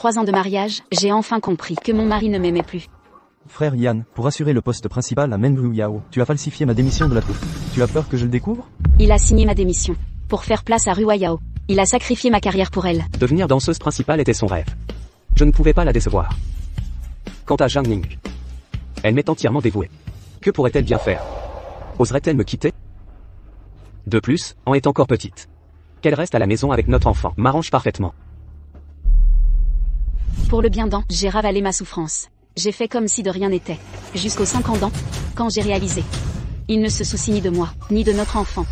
3 ans de mariage, j'ai enfin compris que mon mari ne m'aimait plus. Frère Yann, pour assurer le poste principal à Menru Yao, tu as falsifié ma démission de la touffe. Tu as peur que je le découvre? Il a signé ma démission pour faire place à Rua Yao. Il a sacrifié ma carrière pour elle. Devenir danseuse principale était son rêve. Je ne pouvais pas la décevoir. Quant à Zhang Ning, elle m'est entièrement dévouée. Que pourrait-elle bien faire? Oserait-elle me quitter? De plus, en est encore petite. Qu'elle reste à la maison avec notre enfant m'arrange parfaitement. Pour le bien d'An, j'ai ravalé ma souffrance. J'ai fait comme si de rien n'était. Jusqu'aux 5 ans d'An, quand j'ai réalisé. Il ne se soucie ni de moi, ni de notre enfant.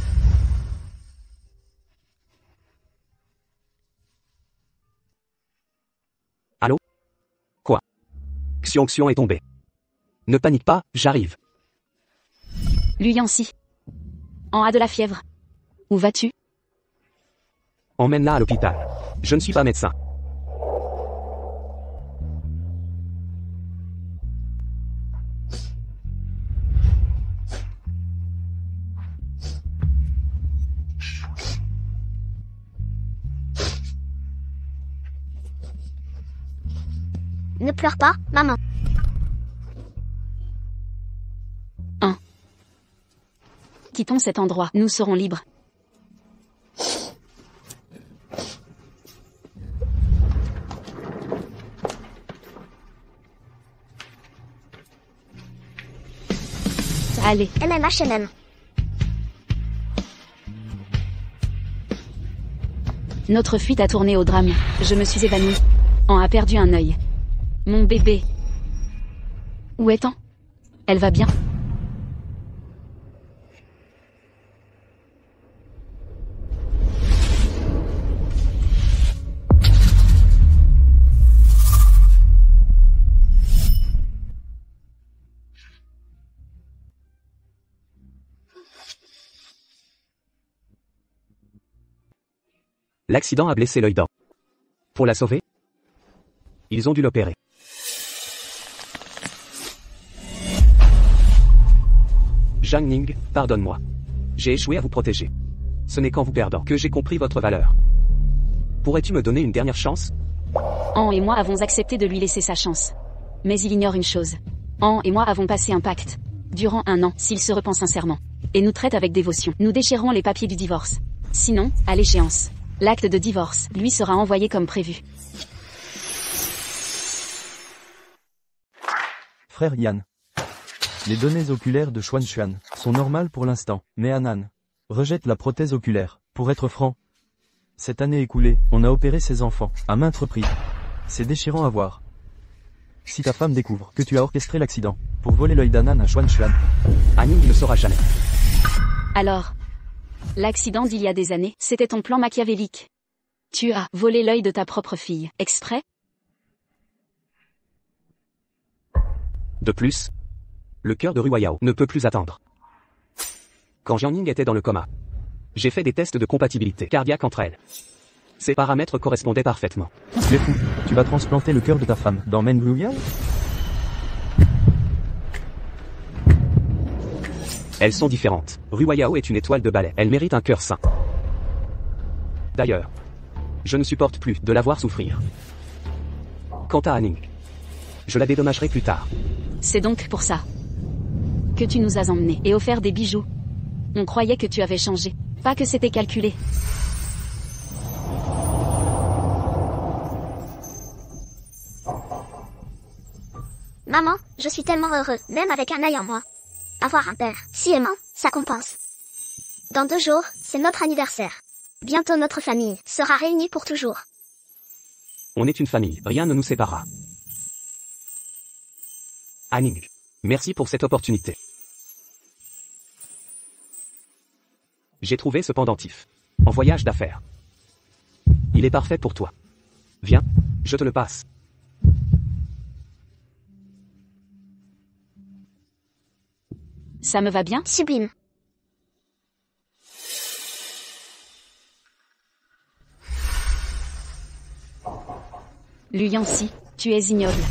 Allô? Quoi? Xiong est tombé. Ne panique pas, j'arrive. Lu Yancy. En a de la fièvre. Où vas-tu? Emmène-la à l'hôpital. Je ne suis pas médecin. Ne pleure pas, maman. Quittons cet endroit, nous serons libres. Allez. MMHMM. Notre fuite a tourné au drame. Je me suis évanouie. An a perdu un œil. Mon bébé. Où est An? Elle va bien? L'accident a blessé l'œil d'An. Pour la sauver, ils ont dû l'opérer. Zhang Ning, pardonne-moi. J'ai échoué à vous protéger. Ce n'est qu'en vous perdant que j'ai compris votre valeur. Pourrais-tu me donner une dernière chance? An et moi avons accepté de lui laisser sa chance. Mais il ignore une chose. An et moi avons passé un pacte. Durant 1 an, s'il se repent sincèrement. Et nous traite avec dévotion. Nous déchirerons les papiers du divorce. Sinon, à l'échéance, l'acte de divorce, lui sera envoyé comme prévu. Frère Yann. Les données oculaires de Xuan sont normales pour l'instant, mais Anan rejette la prothèse oculaire. Pour être franc, cette année écoulée, on a opéré ses enfants, à maintes reprises. C'est déchirant à voir. Si ta femme découvre que tu as orchestré l'accident, pour voler l'œil d'Anan à Xuan, Annie ne le saura jamais. Alors, l'accident d'il y a des années, c'était ton plan machiavélique. Tu as volé l'œil de ta propre fille, exprès? De plus, le cœur de Rua Yao ne peut plus attendre. Quand Jiangning était dans le coma, j'ai fait des tests de compatibilité cardiaque entre elles. Ces paramètres correspondaient parfaitement. Tu es fou. Tu vas transplanter le cœur de ta femme dans Menru Yao? Elles sont différentes. Rua Yao est une étoile de ballet. Elle mérite un cœur sain. D'ailleurs, je ne supporte plus de la voir souffrir. Quant à Anning, je la dédommagerai plus tard. C'est donc pour ça que tu nous as emmenés et offert des bijoux. On croyait que tu avais changé, pas que c'était calculé. Maman, je suis tellement heureux, même avec un œil en moi. Avoir un père si aimant, ça compense. Dans 2 jours, c'est notre anniversaire. Bientôt notre famille sera réunie pour toujours. On est une famille, rien ne nous séparera. Anning, merci pour cette opportunité. J'ai trouvé ce pendentif. En voyage d'affaires. Il est parfait pour toi. Viens, je te le passe. Ça me va bien? Sublime. Lu Yancy, tu es ignoble.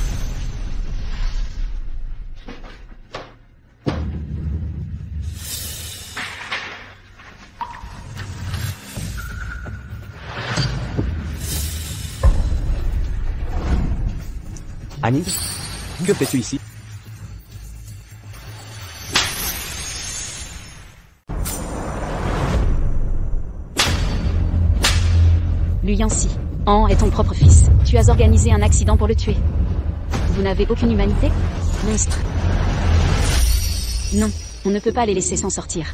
Aning, que fais-tu ici? Lu Yancy. An est ton propre fils. Tu as organisé un accident pour le tuer. Vous n'avez aucune humanité? Monstre. Non, on ne peut pas les laisser s'en sortir.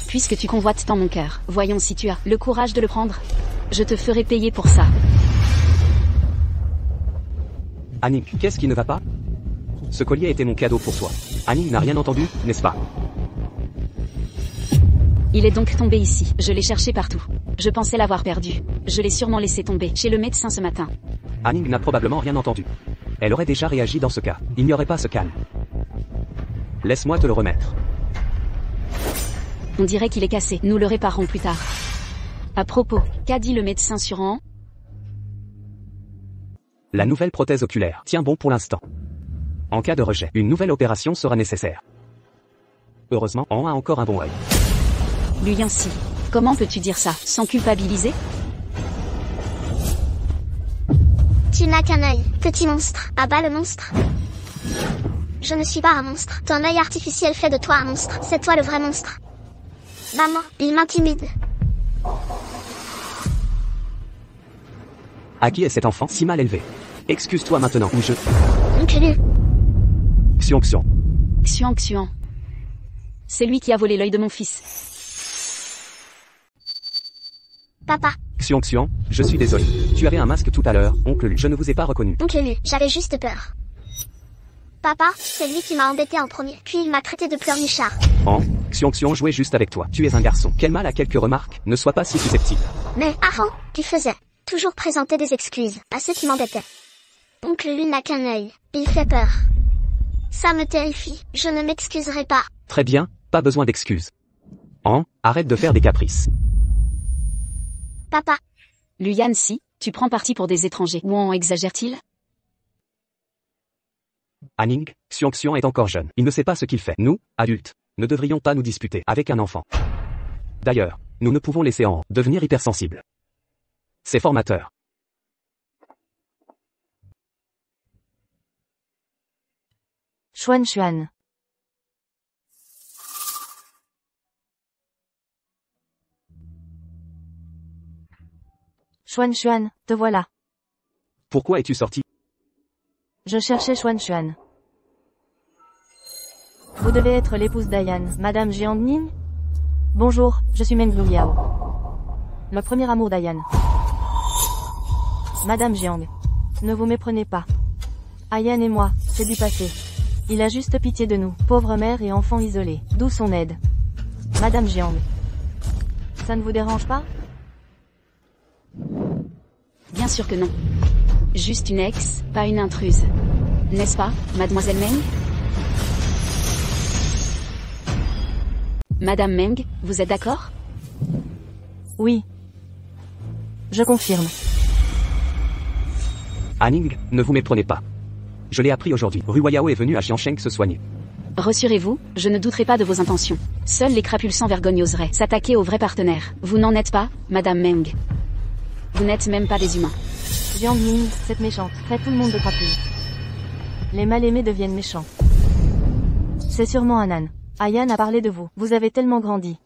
Puisque tu convoites tant mon cœur, voyons si tu as le courage de le prendre. Je te ferai payer pour ça. Aning, qu'est-ce qui ne va pas? Ce collier était mon cadeau pour toi. Aning n'a rien entendu, n'est-ce pas? Il est donc tombé ici. Je l'ai cherché partout. Je pensais l'avoir perdu. Je l'ai sûrement laissé tomber chez le médecin ce matin. Aning n'a probablement rien entendu. Elle aurait déjà réagi dans ce cas. Il n'y aurait pas ce calme. Laisse-moi te le remettre. On dirait qu'il est cassé. Nous le réparerons plus tard. À propos, qu'a dit le médecin sur An? La nouvelle prothèse oculaire tient bon pour l'instant. En cas de rejet, une nouvelle opération sera nécessaire. Heureusement, An a encore un bon œil. Lu Yancy. Comment peux-tu dire ça, sans culpabiliser? Tu n'as qu'un œil, petit monstre. Abat le monstre. Je ne suis pas un monstre. Ton œil artificiel fait de toi un monstre. C'est toi le vrai monstre. Maman, il m'intimide. À qui est cet enfant si mal élevé? Excuse-toi maintenant ou je... Oncle Lu. Xion Xion. Xuan Xuan. C'est lui qui a volé l'œil de mon fils. Papa. Xion Xion, je suis désolé. Tu avais un masque tout à l'heure, oncle Lu. Je ne vous ai pas reconnu. Oncle Lu, j'avais juste peur. Papa, c'est lui qui m'a embêté en premier, puis il m'a traité de pleurnichard. An, Xion Xion jouait juste avec toi. Tu es un garçon. Quel mal à quelques remarques, ne sois pas si susceptible. Mais avant, tu faisais toujours présenter des excuses à ceux qui m'embêtaient. Oncle Lu n'a qu'un œil, il fait peur. Ça me terrifie, je ne m'excuserai pas. Très bien, pas besoin d'excuses. An, arrête de faire des caprices. Papa. Lu Yancy, tu prends parti pour des étrangers. Ou en exagère-t-il? Aning, Xion Xion est encore jeune. Il ne sait pas ce qu'il fait. Nous, adultes, ne devrions pas nous disputer avec un enfant. D'ailleurs, nous ne pouvons laisser An devenir hypersensible. C'est formateur. Xuan Xuan. Xuan Xuan, te voilà. Pourquoi es-tu sorti? Je cherchais Xuan Xuan. Vous devez être l'épouse d'Ayan, Madame Jiangning? Bonjour, je suis Meng Liao. Le premier amour d'Ayan. Madame Jiang. Ne vous méprenez pas. Ayan et moi, c'est du passé. Il a juste pitié de nous, pauvre mère et enfant isolés, d'où son aide. Madame Jiang. Ça ne vous dérange pas? Bien sûr que non. Juste une ex, pas une intruse. N'est-ce pas, mademoiselle Meng? Madame Meng, vous êtes d'accord? Oui. Je confirme. Aning, ne vous méprenez pas. Je l'ai appris aujourd'hui. Ruwayao est venu à Xiansheng se soigner. Rassurez-vous, je ne douterai pas de vos intentions. Seuls les crapules sans vergogne oseraient s'attaquer aux vrais partenaires. Vous n'en êtes pas, Madame Meng. Vous n'êtes même pas des humains. Jiangning, cette méchante, traite tout le monde de crapule. Les mal-aimés deviennent méchants. C'est sûrement Anan. Ayan a parlé de vous. Vous avez tellement grandi.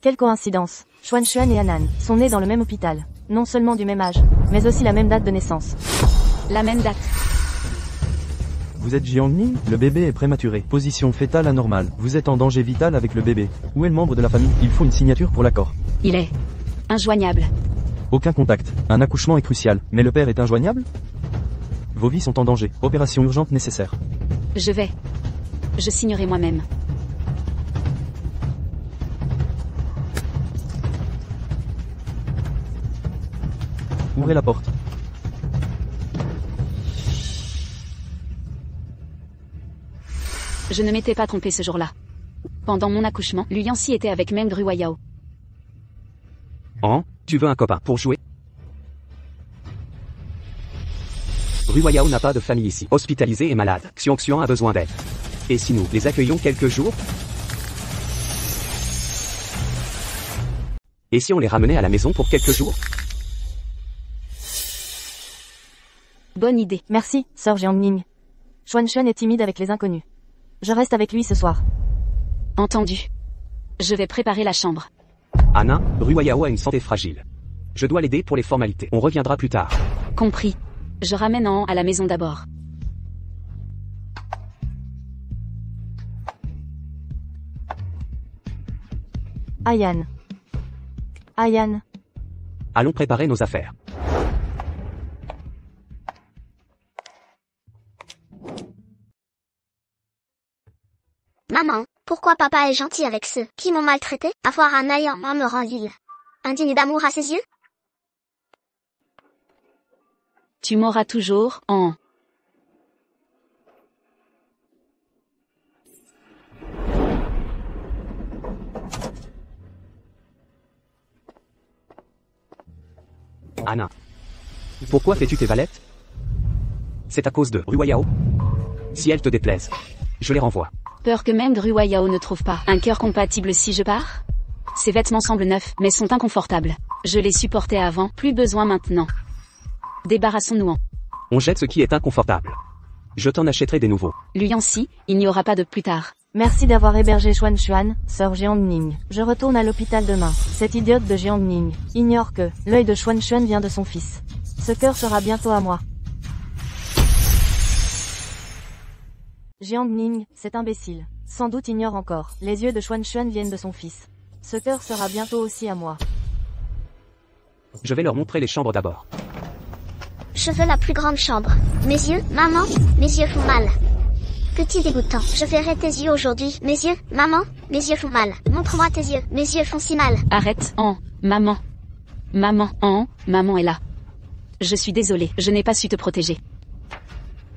Quelle coïncidence. Xuan Xuan et Anan sont nés dans le même hôpital. Non seulement du même âge, mais aussi la même date de naissance. La même date. Vous êtes Jiangning? Le bébé est prématuré. Position fétale anormale. Vous êtes en danger vital avec le bébé. Où est le membre de la famille? Il faut une signature pour l'accord. Il est injoignable. Aucun contact. Un accouchement est crucial. Mais le père est injoignable? Vos vies sont en danger. Opération urgente nécessaire. Je vais. Je signerai moi-même. Ouvrez la porte. Je ne m'étais pas trompé ce jour-là. Pendant mon accouchement, Lu Yancy était avec Meng Ruwayao. An, tu veux un copain pour jouer? Ruwayao n'a pas de famille ici. Hospitalisé et malade. Xiong Xiong a besoin d'aide. Et si nous les accueillons quelques jours? Et si on les ramenait à la maison pour quelques jours? Bonne idée. Merci, sœur Jiangning. Xuan est timide avec les inconnus. Je reste avec lui ce soir. Entendu. Je vais préparer la chambre. Anna, Ruayao a une santé fragile. Je dois l'aider pour les formalités. On reviendra plus tard. Compris. Je ramène An à la maison d'abord. Ayan. Ayan. Allons préparer nos affaires. Maman, pourquoi papa est gentil avec ceux qui m'ont maltraité? Avoir un œil en moi me rend vil. Indigne d'amour à ses yeux? Tu m'auras toujours, An. Anna. Pourquoi fais-tu tes valettes? C'est à cause de Ruayao. Si elles te déplaisent, je les renvoie. Peur que même Ruayao ne trouve pas un cœur compatible si je pars? Ces vêtements semblent neufs, mais sont inconfortables. Je les supportais avant, plus besoin maintenant. Débarrassons-nous en. On jette ce qui est inconfortable. Je t'en achèterai des nouveaux. Luyancy, il n'y aura pas de plus tard. Merci d'avoir hébergé Xuan, sœur Jiangning. Je retourne à l'hôpital demain. Cette idiote de Jiangning ignore que l'œil de Xuan vient de son fils. Ce cœur sera bientôt à moi. Jiangning, cet imbécile, sans doute ignore encore. Les yeux de Xuan viennent de son fils. Ce cœur sera bientôt aussi à moi. Je vais leur montrer les chambres d'abord. Je veux la plus grande chambre. Mes yeux, maman, mes yeux font mal. Petit dégoûtant, je verrai tes yeux aujourd'hui. Mes yeux, maman, mes yeux font mal. Montre-moi tes yeux, mes yeux font si mal. Arrête, An, maman. Maman, An, maman est là. Je suis désolée, je n'ai pas su te protéger.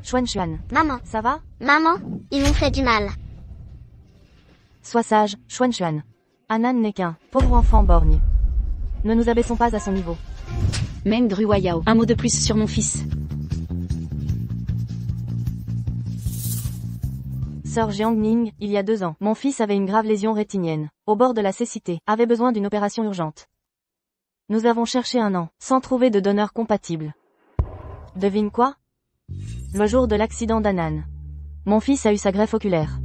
Xuan, Maman, ça va? maman, ils m'ont fait du mal. Sois sage, Xuan. Anan n'est qu'un pauvre enfant borgne. Ne nous abaissons pas à son niveau. Même Ruayao, un mot de plus sur mon fils. Sœur Jiangning, il y a 2 ans, mon fils avait une grave lésion rétinienne, au bord de la cécité, avait besoin d'une opération urgente. Nous avons cherché 1 an, sans trouver de donneur compatible. Devine quoi? Le jour de l'accident d'Anan. Mon fils a eu sa greffe oculaire.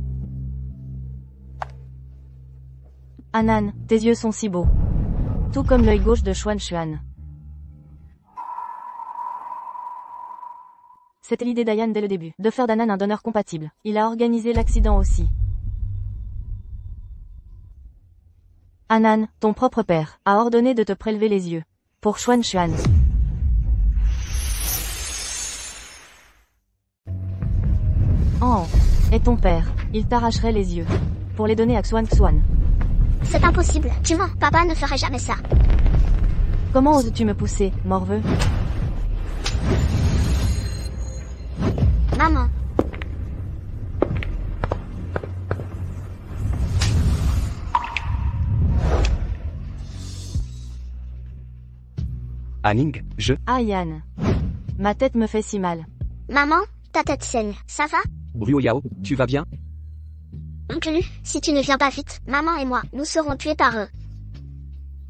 Anan, tes yeux sont si beaux. Tout comme l'œil gauche de Xuan. C'était l'idée d'Ayan dès le début, de faire d'Anan un donneur compatible. Il a organisé l'accident aussi. Anan, ton propre père, a ordonné de te prélever les yeux. Pour Xuan. Oh, et ton père, il t'arracherait les yeux. Pour les donner à Xuan. C'est impossible, tu mens, papa ne ferait jamais ça. Comment oses-tu me pousser, morveux? Maman, Anning, Ayan. Ma tête me fait si mal. maman, ta tête saigne, ça va? Ruayao, tu vas bien? Oncle, si tu ne viens pas vite, maman et moi, nous serons tués par eux.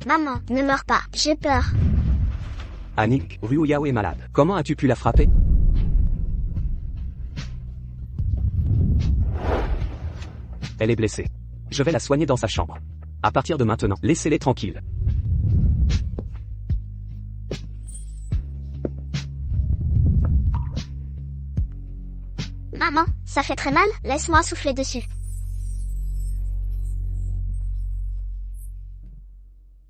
Maman, ne meurs pas, j'ai peur. Anning, Ruayao est malade. Comment as-tu pu la frapper? Elle est blessée. Je vais la soigner dans sa chambre. À partir de maintenant, laissez-les tranquilles. Maman, ça fait très mal, laisse-moi souffler dessus.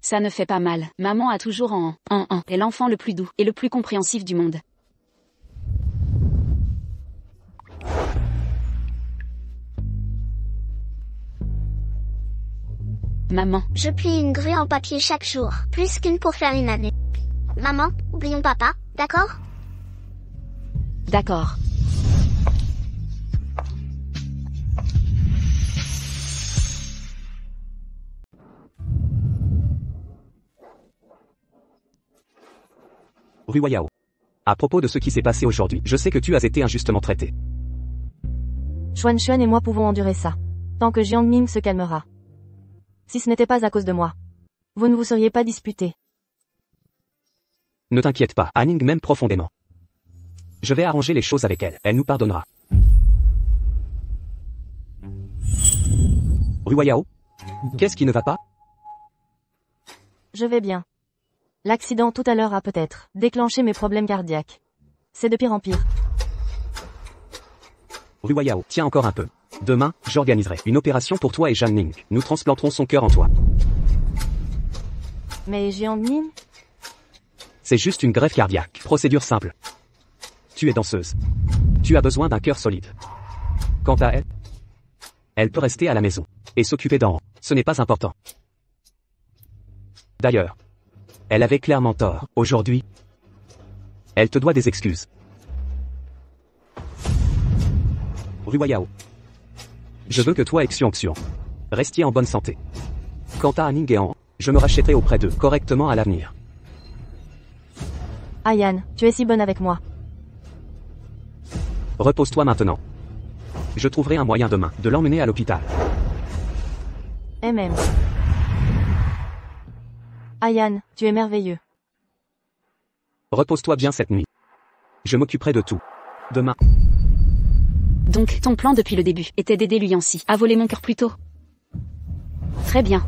Ça ne fait pas mal. Maman a toujours An est l'enfant le plus doux et le plus compréhensif du monde. Maman, Je plie une grue en papier chaque jour, plus qu'une pour faire une année. Maman, oublions papa, d'accord? d'accord. Ruayao. À propos de ce qui s'est passé aujourd'hui, je sais que tu as été injustement traité. Xuan et moi pouvons endurer ça. Tant que Jiangning se calmera. Si ce n'était pas à cause de moi, vous ne vous seriez pas disputés. Ne t'inquiète pas, Anning m'aime profondément. Je vais arranger les choses avec elle. Elle nous pardonnera. Ruayao? Qu'est-ce qui ne va pas? Je vais bien. L'accident tout à l'heure a peut-être déclenché mes problèmes cardiaques. C'est de pire en pire. Ruayao, tiens encore un peu. Demain, j'organiserai une opération pour toi et Zhang Ning. Nous transplanterons son cœur en toi. Mais Jiang Ning? C'est juste une greffe cardiaque. Procédure simple. Tu es danseuse. Tu as besoin d'un cœur solide. Quant à elle, elle peut rester à la maison et s'occuper d'An. Ce n'est pas important. D'ailleurs, elle avait clairement tort. Aujourd'hui, elle te doit des excuses. Ruayao. Je veux que toi et Xiong restiez en bonne santé. Quant à Ning et An, je me rachèterai auprès d'eux correctement à l'avenir. Ayan, tu es si bonne avec moi. Repose-toi maintenant. Je trouverai un moyen demain de l'emmener à l'hôpital. MM. Ayan, tu es merveilleux. Repose-toi bien cette nuit. Je m'occuperai de tout. Demain. Donc, ton plan depuis le début était d'aider Liu Yanxi à voler mon cœur plus tôt. Très bien.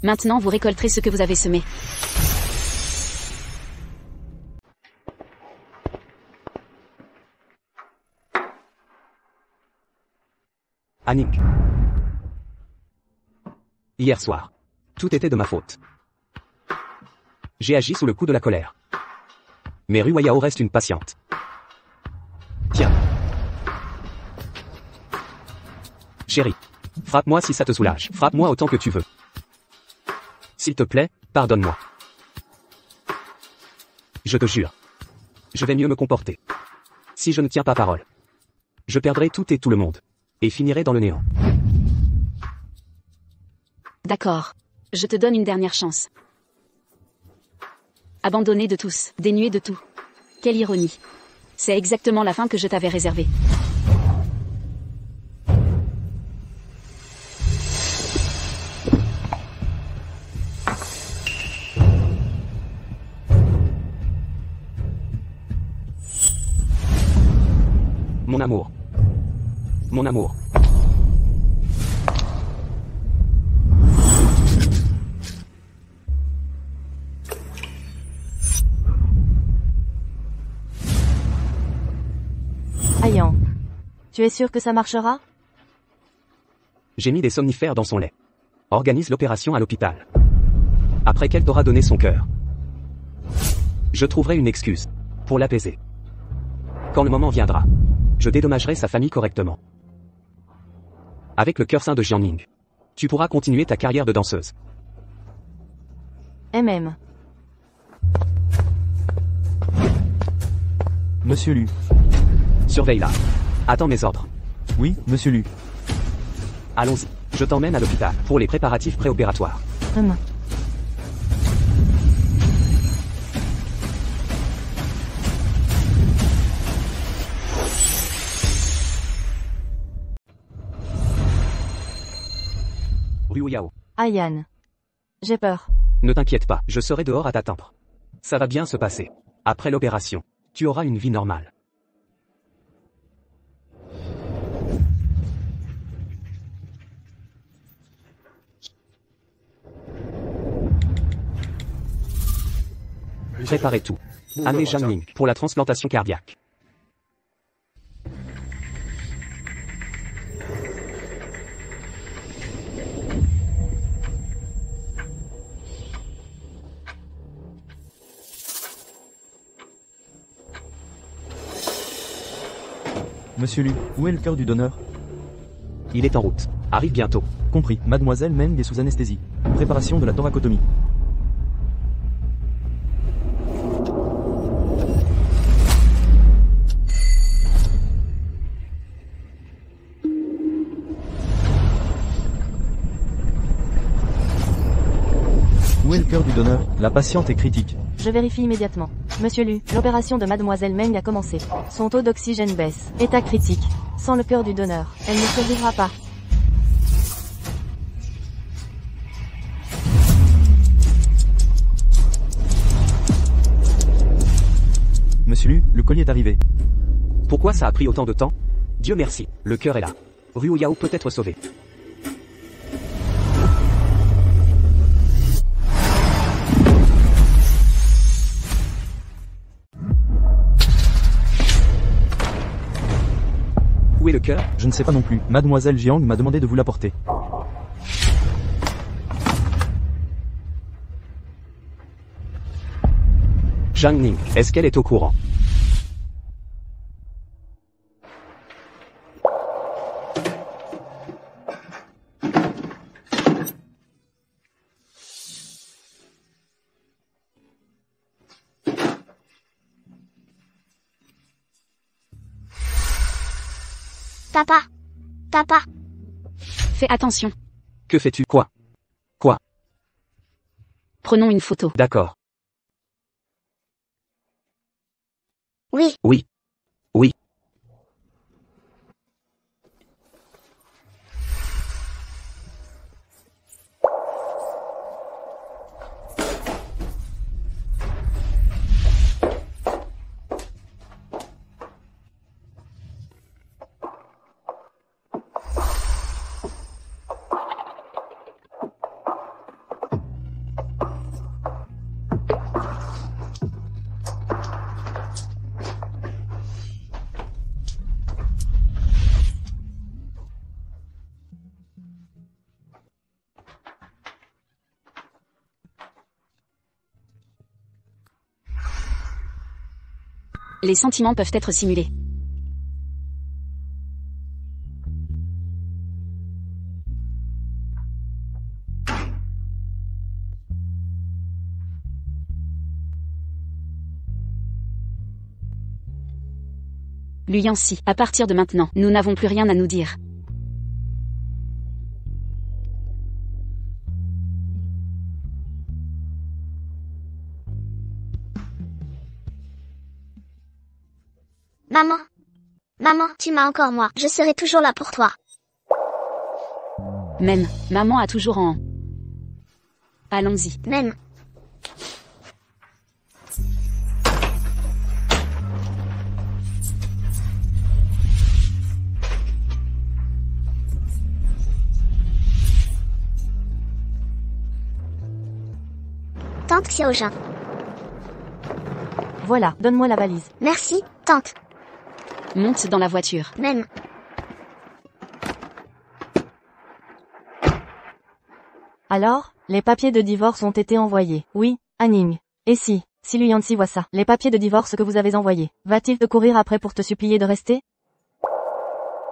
Maintenant vous récolterez ce que vous avez semé. Annick. Hier soir. Tout était de ma faute. J'ai agi sous le coup de la colère. Mais Ruayao reste une patiente. Tiens. Chérie. Frappe-moi si ça te soulage. Frappe-moi autant que tu veux. S'il te plaît, pardonne-moi. Je te jure. Je vais mieux me comporter. Si je ne tiens pas parole, je perdrai tout et tout le monde. Et finirai dans le néant. D'accord. Je te donne une dernière chance. Abandonné de tous, dénué de tout. Quelle ironie. C'est exactement la fin que je t'avais réservée. Mon amour. Mon amour. Ayan. Tu es sûr que ça marchera? J'ai mis des somnifères dans son lait. Organise l'opération à l'hôpital. Après qu'elle t'aura donné son cœur, je trouverai une excuse pour l'apaiser. Quand le moment viendra, je dédommagerai sa famille correctement. Avec le cœur sain de Jiangning, tu pourras continuer ta carrière de danseuse. MM. Monsieur Lu. Surveille-la. Attends mes ordres. Oui, monsieur Lu. Allons-y. Je t'emmène à l'hôpital pour les préparatifs préopératoires. Ruayao. Ayan. J'ai peur. Ne t'inquiète pas, je serai dehors à t'attendre. Ça va bien se passer. Après l'opération, tu auras une vie normale. Préparez tout. Amenez Zhang Ning pour la transplantation cardiaque. Monsieur Lu, où est le cœur du donneur? Il est en route. Arrive bientôt. Compris. Mademoiselle Meng est sous anesthésie. Préparation de la thoracotomie. Où est le cœur du donneur? La patiente est critique. Je vérifie immédiatement. Monsieur Lu, l'opération de Mademoiselle Meng a commencé. Son taux d'oxygène baisse. État critique. Sans le cœur du donneur, elle ne survivra pas. Monsieur Monsieur Lu, le collier est arrivé. Pourquoi ça a pris autant de temps? Dieu merci, le cœur est là. Ruo Yao peut être sauvé. Où est le cœur? Je ne sais pas non plus. Mademoiselle Jiang m'a demandé de vous l'apporter. Zhang Ning, est-ce qu'elle est au courant? Papa. Papa. Fais attention. Que fais-tu? Quoi? Quoi? Prenons une photo. D'accord. Oui. Oui. Oui. Les sentiments peuvent être simulés. Lu Yanxi, à partir de maintenant, nous n'avons plus rien à nous dire. Maman. Maman, tu m'as encore moi. Je serai toujours là pour toi. Même, maman a toujours en... Allons-y. Même. Tante Xiaojin. Voilà, donne-moi la valise. Merci, tante. Monte dans la voiture. Même. Alors, les papiers de divorce ont été envoyés. Oui, Anning. Et si Lu Yanxi voit ça, les papiers de divorce que vous avez envoyés, va-t-il te courir après pour te supplier de rester?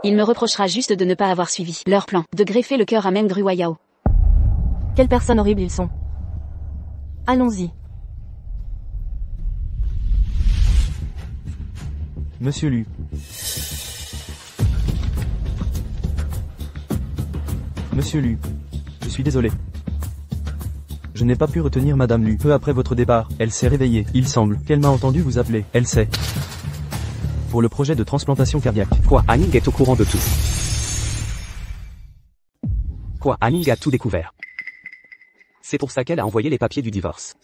Il me reprochera juste de ne pas avoir suivi leur plan, de greffer le cœur à Meng Ruo Yao. Quelles personnes horribles ils sont. Allons-y. Monsieur Lu. Monsieur Lu. Je suis désolé. Je n'ai pas pu retenir Madame Lu. Peu après votre départ, elle s'est réveillée. Il semble qu'elle m'a entendu vous appeler. Elle sait. Pour le projet de transplantation cardiaque. Quoi? Anning est au courant de tout. Quoi? Anning a tout découvert. C'est pour ça qu'elle a envoyé les papiers du divorce.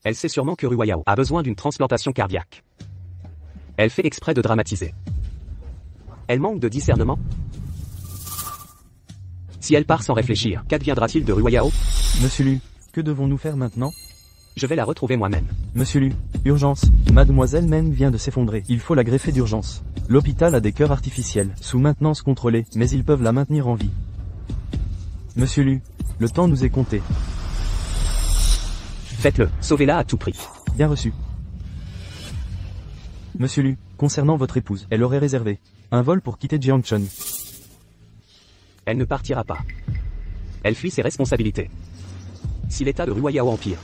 Elle sait sûrement que Ruo Yao a besoin d'une transplantation cardiaque. Elle fait exprès de dramatiser. Elle manque de discernement. Si elle part sans réfléchir, qu'adviendra-t-il de Ruo Yao? Monsieur Lu, que devons-nous faire maintenant? Je vais la retrouver moi-même. Monsieur Lu, urgence. Mademoiselle Meng vient de s'effondrer. Il faut la greffer d'urgence. L'hôpital a des cœurs artificiels, sous maintenance contrôlée, mais ils peuvent la maintenir en vie. Monsieur Lu, le temps nous est compté. Faites-le, sauvez-la à tout prix. Bien reçu. Monsieur Lu, concernant votre épouse, elle aurait réservé un vol pour quitter Jiangchun. Elle ne partira pas. Elle fuit ses responsabilités. Si l'état de Ruo Yao empire,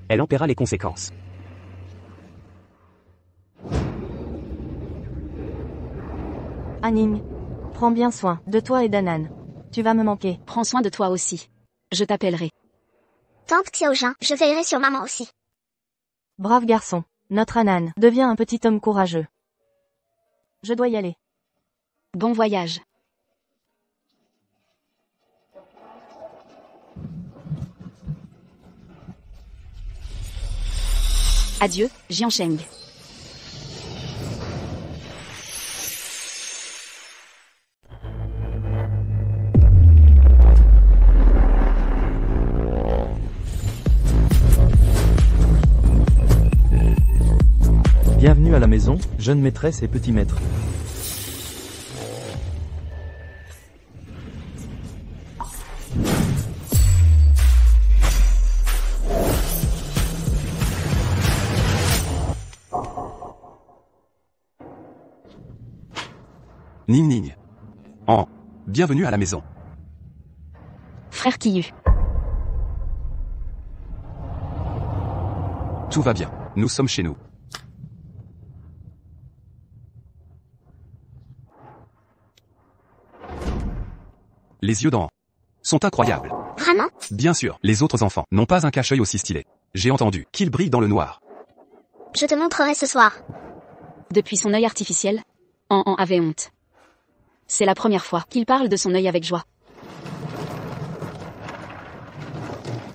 elle en paiera les conséquences. Anning. Prends bien soin de toi et d'Anan. Tu vas me manquer. Prends soin de toi aussi. Je t'appellerai. Tante Xiaojin, je veillerai sur maman aussi. Brave garçon. Notre Anan devient un petit homme courageux. Je dois y aller. Bon voyage. Adieu, Jiansheng. la maison, jeune maîtresse et petit maître. Ning Ning. Bienvenue à la maison. Frère Kiyu. Tout va bien, nous sommes chez nous. Les yeux d'An sont incroyables. Vraiment? Bien sûr, les autres enfants n'ont pas un cache-œil aussi stylé. J'ai entendu qu'il brille dans le noir. Je te montrerai ce soir. Depuis son œil artificiel, An avait honte. C'est la première fois qu'il parle de son œil avec joie.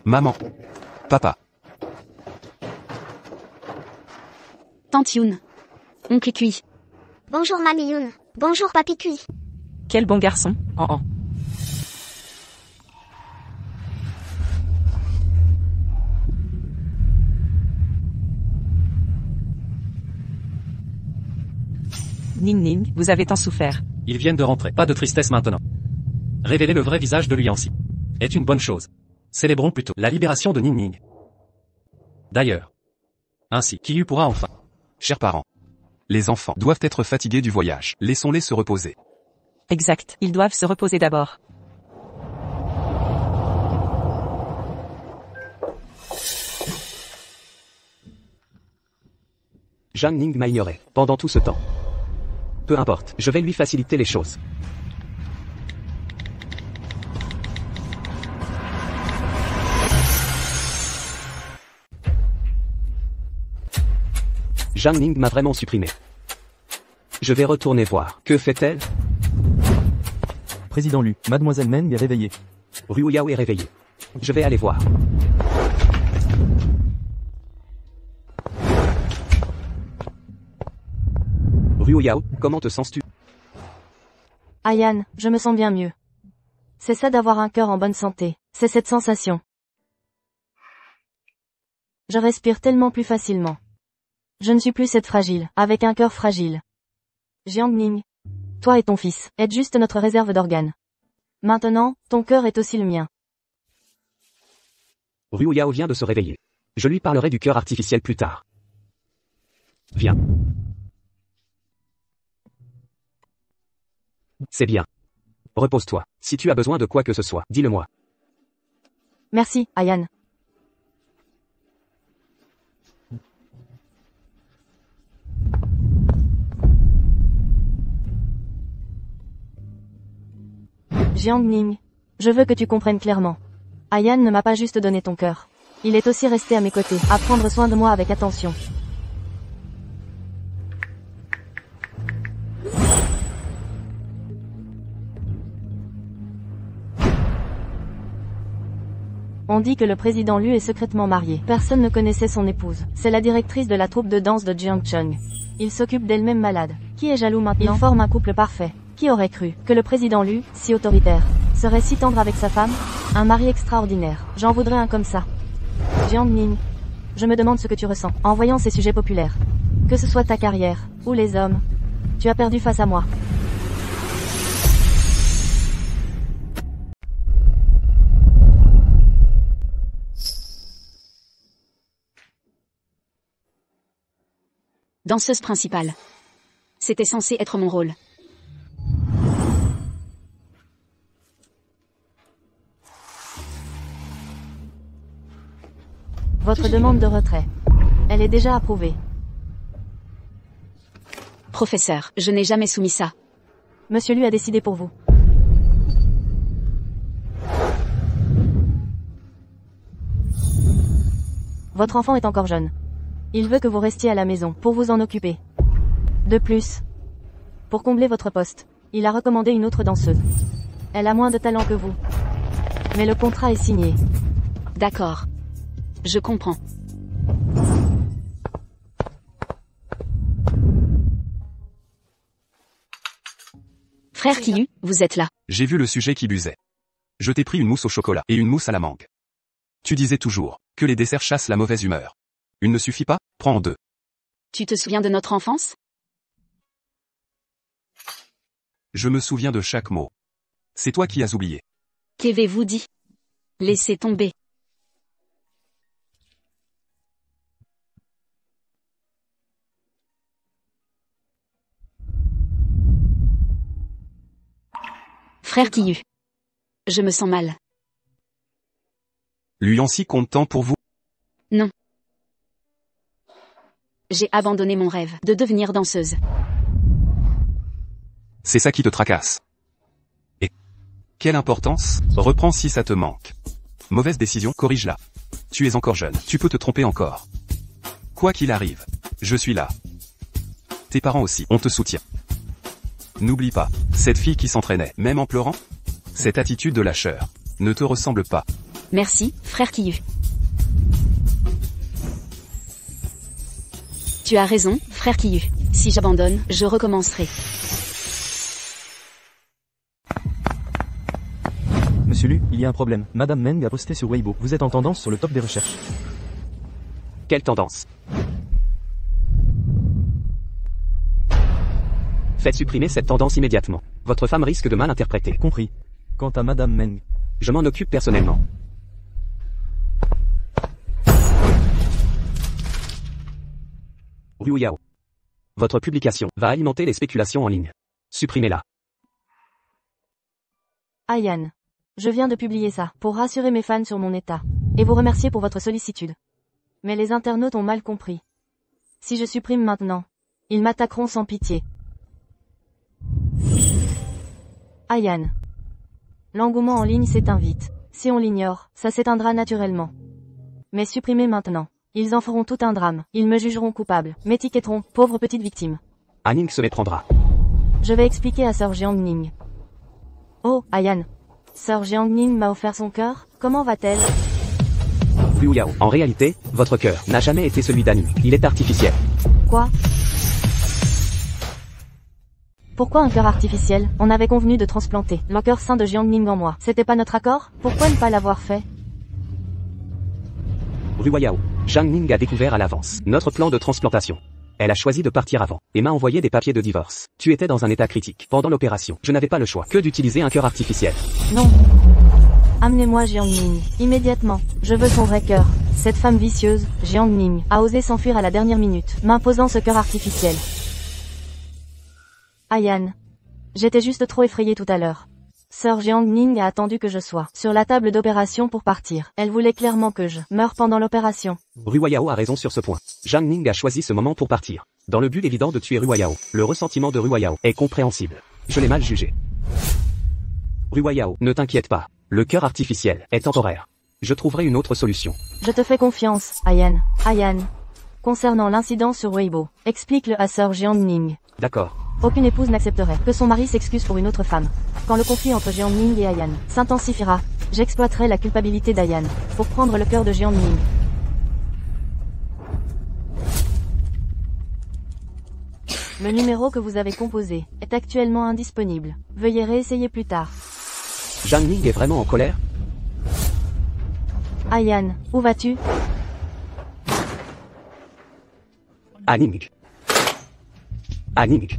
Maman. Papa. Tante Yoon. Oncle Kui. Bonjour Mamie Yoon. Bonjour Papi Kui. Quel bon garçon, An. Ning Ning, vous avez tant souffert. Ils viennent de rentrer. Pas de tristesse maintenant. Révéler le vrai visage de Lianxi est une bonne chose. Célébrons plutôt la libération de Ning Ning. D'ailleurs, ainsi, Kiyu pourra enfin. Chers parents. Les enfants doivent être fatigués du voyage. Laissons-les se reposer. Exact, ils doivent se reposer d'abord. Jiang Ning m'a ignoré pendant tout ce temps. Peu importe, je vais lui faciliter les choses. Jiang Ning m'a vraiment supprimé. Je vais retourner voir. Que fait-elle? Président Lu, Mademoiselle Meng est réveillée. Ryu Yao est réveillée. Je vais aller voir. Ryu Yao, comment te sens-tu? Ayan, je me sens bien mieux. C'est ça d'avoir un cœur en bonne santé, c'est cette sensation. Je respire tellement plus facilement. Je ne suis plus cette fragile, avec un cœur fragile. Jiang Ning, toi et ton fils, êtes juste notre réserve d'organes. Maintenant, ton cœur est aussi le mien. Ryu Yao vient de se réveiller. Je lui parlerai du cœur artificiel plus tard. Viens. C'est bien. Repose-toi. Si tu as besoin de quoi que ce soit, dis-le-moi. Merci, Ayan. Jiang Ning, je veux que tu comprennes clairement. Ayan ne m'a pas juste donné ton cœur. Il est aussi resté à mes côtés, à prendre soin de moi avec attention. On dit que le président Lu est secrètement marié. Personne ne connaissait son épouse. C'est la directrice de la troupe de danse de Jiangcheng. Il s'occupe d'elle-même malade. Qui est jaloux maintenant? Ils forment un couple parfait. Qui aurait cru que le président Lu, si autoritaire, serait si tendre avec sa femme? Un mari extraordinaire. J'en voudrais un comme ça. Jiang Ning, je me demande ce que tu ressens en voyant ces sujets populaires. Que ce soit ta carrière, ou les hommes. Tu as perdu face à moi. Danseuse principale. C'était censé être mon rôle. Votre demande de retrait. Elle est déjà approuvée. Professeur, je n'ai jamais soumis ça. Monsieur Lu a décidé pour vous. Votre enfant est encore jeune. Il veut que vous restiez à la maison pour vous en occuper. De plus, pour combler votre poste, il a recommandé une autre danseuse. Elle a moins de talent que vous. Mais le contrat est signé. D'accord. Je comprends. Frère Kiyu, vous êtes là. J'ai vu le sujet qui buzait. Je t'ai pris une mousse au chocolat et une mousse à la mangue. Tu disais toujours que les desserts chassent la mauvaise humeur. Une ne suffit pas, prends en deux. Tu te souviens de notre enfance? Je me souviens de chaque mot. C'est toi qui as oublié. Qu'avez-vous dit? Laissez tomber. Frère Kiyu. Je me sens mal. Luyancy compte tant pour vous? Non. J'ai abandonné mon rêve de devenir danseuse. C'est ça qui te tracasse. Et quelle importance? Reprends si ça te manque. Mauvaise décision, corrige-la. Tu es encore jeune, tu peux te tromper encore. Quoi qu'il arrive, je suis là. Tes parents aussi, on te soutient. N'oublie pas, cette fille qui s'entraînait, même en pleurant, cette attitude de lâcheur, ne te ressemble pas. Merci, frère Kiyu. Tu as raison, frère Kiyu. Si j'abandonne, je recommencerai. Monsieur Lu, il y a un problème. Madame Meng a posté sur Weibo. Vous êtes en tendance sur le top des recherches. Quelle tendance? Faites supprimer cette tendance immédiatement. Votre femme risque de mal interpréter. Compris. Quant à Madame Meng, Je m'en occupe personnellement. Ryu Yao. Votre publication va alimenter les spéculations en ligne. Supprimez-la. Ayan. Je viens de publier ça, pour rassurer mes fans sur mon état. Et vous remercier pour votre sollicitude. Mais les internautes ont mal compris. Si je supprime maintenant, ils m'attaqueront sans pitié. Ayan. L'engouement en ligne s'éteint vite. Si on l'ignore, ça s'éteindra naturellement. Mais supprimez maintenant. Ils en feront tout un drame. Ils me jugeront coupable, m'étiquetteront, pauvre petite victime. Anning se méprendra. Je vais expliquer à Sœur Jiangning. Oh, Ayan. Sœur Jiangning m'a offert son cœur, comment va-t-elle? Ryu Yao. En réalité, votre cœur n'a jamais été celui d'Anning. Il est artificiel. Quoi? Pourquoi un cœur artificiel? On avait convenu de transplanter le cœur sain de Jiangning en moi. C'était pas notre accord? Pourquoi ne pas l'avoir fait? Ryu Yao. Zhang Ning a découvert à l'avance notre plan de transplantation. Elle a choisi de partir avant, et m'a envoyé des papiers de divorce. Tu étais dans un état critique. Pendant l'opération, je n'avais pas le choix que d'utiliser un cœur artificiel. Non. Amenez-moi Jiangning, immédiatement. Je veux son vrai cœur. Cette femme vicieuse, Jiangning, a osé s'enfuir à la dernière minute, m'imposant ce cœur artificiel. Ayan. J'étais juste trop effrayée tout à l'heure. Sœur Jiangning a attendu que je sois sur la table d'opération pour partir. Elle voulait clairement que je meure pendant l'opération. Ryu Yao a raison sur ce point. Zhang Ning a choisi ce moment pour partir. Dans le but évident de tuer Ryu Yao. Le ressentiment de Ryu Yao est compréhensible. Je l'ai mal jugé. Ryu Yao, ne t'inquiète pas. Le cœur artificiel est temporaire. Je trouverai une autre solution. Je te fais confiance, Ayan. Ayan. Concernant l'incident sur Weibo, explique-le à Sœur Jiangning. D'accord. Aucune épouse n'accepterait que son mari s'excuse pour une autre femme. Quand le conflit entre Jiangning et Ayan s'intensifiera, j'exploiterai la culpabilité d'Ayan pour prendre le cœur de Jiangning. Le numéro que vous avez composé est actuellement indisponible. Veuillez réessayer plus tard. Zhang Ning est vraiment en colère? Ayan, où vas-tu? Anning. Anning.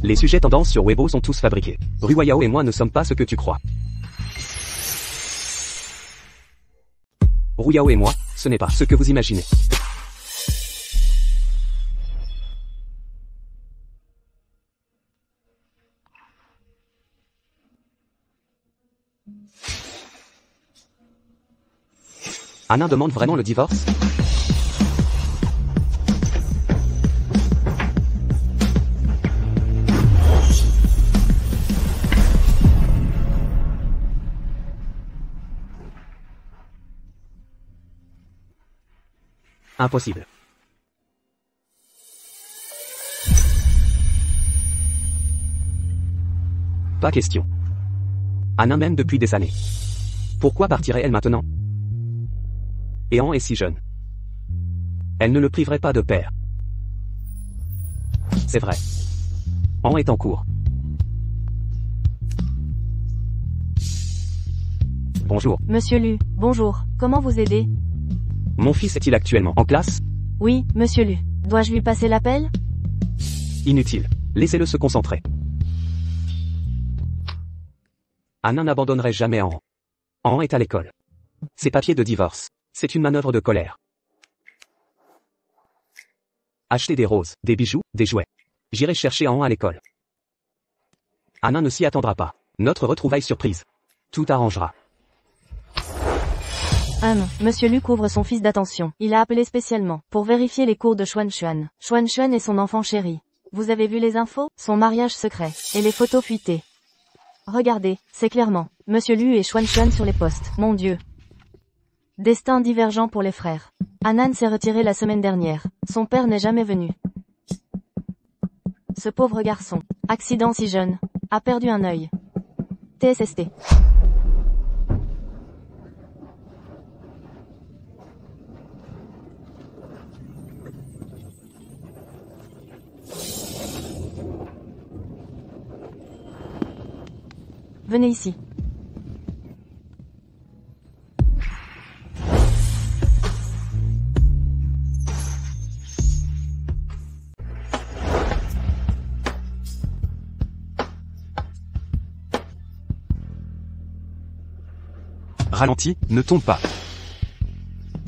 Les sujets tendances sur Weibo sont tous fabriqués. Ryu Yao et moi ne sommes pas ce que tu crois. Ryu Yao et moi, ce n'est pas ce que vous imaginez. Anna demande vraiment le divorce? Impossible. Pas question. Anna m'aime depuis des années. Pourquoi partirait-elle maintenant? Et An est si jeune. Elle ne le priverait pas de père. C'est vrai. An est en cours. Bonjour. Monsieur Lu, bonjour. Comment vous aider? Mon fils est-il actuellement en classe? Oui, Monsieur Lu. Dois-je lui passer l'appel? Inutile. Laissez-le se concentrer. Anna n'abandonnerait jamais An. An est à l'école. Ses papiers de divorce. C'est une manœuvre de colère. Acheter des roses, des bijoux, des jouets. J'irai chercher An à l'école. Anna ne s'y attendra pas. Notre retrouvaille surprise. Tout arrangera. Monsieur Lu couvre son fils d'attention. Il a appelé spécialement pour vérifier les cours de Xuan. Xuan est son enfant chéri. Vous avez vu les infos? Son mariage secret. Et les photos fuitées. Regardez, c'est clairement Monsieur Lu et Xuan sur les postes. Mon Dieu. Destin divergent pour les frères. Anan s'est retiré la semaine dernière. Son père n'est jamais venu. Ce pauvre garçon, accident si jeune, a perdu un œil. TSST. Venez ici. Ralentis, ne tombe pas.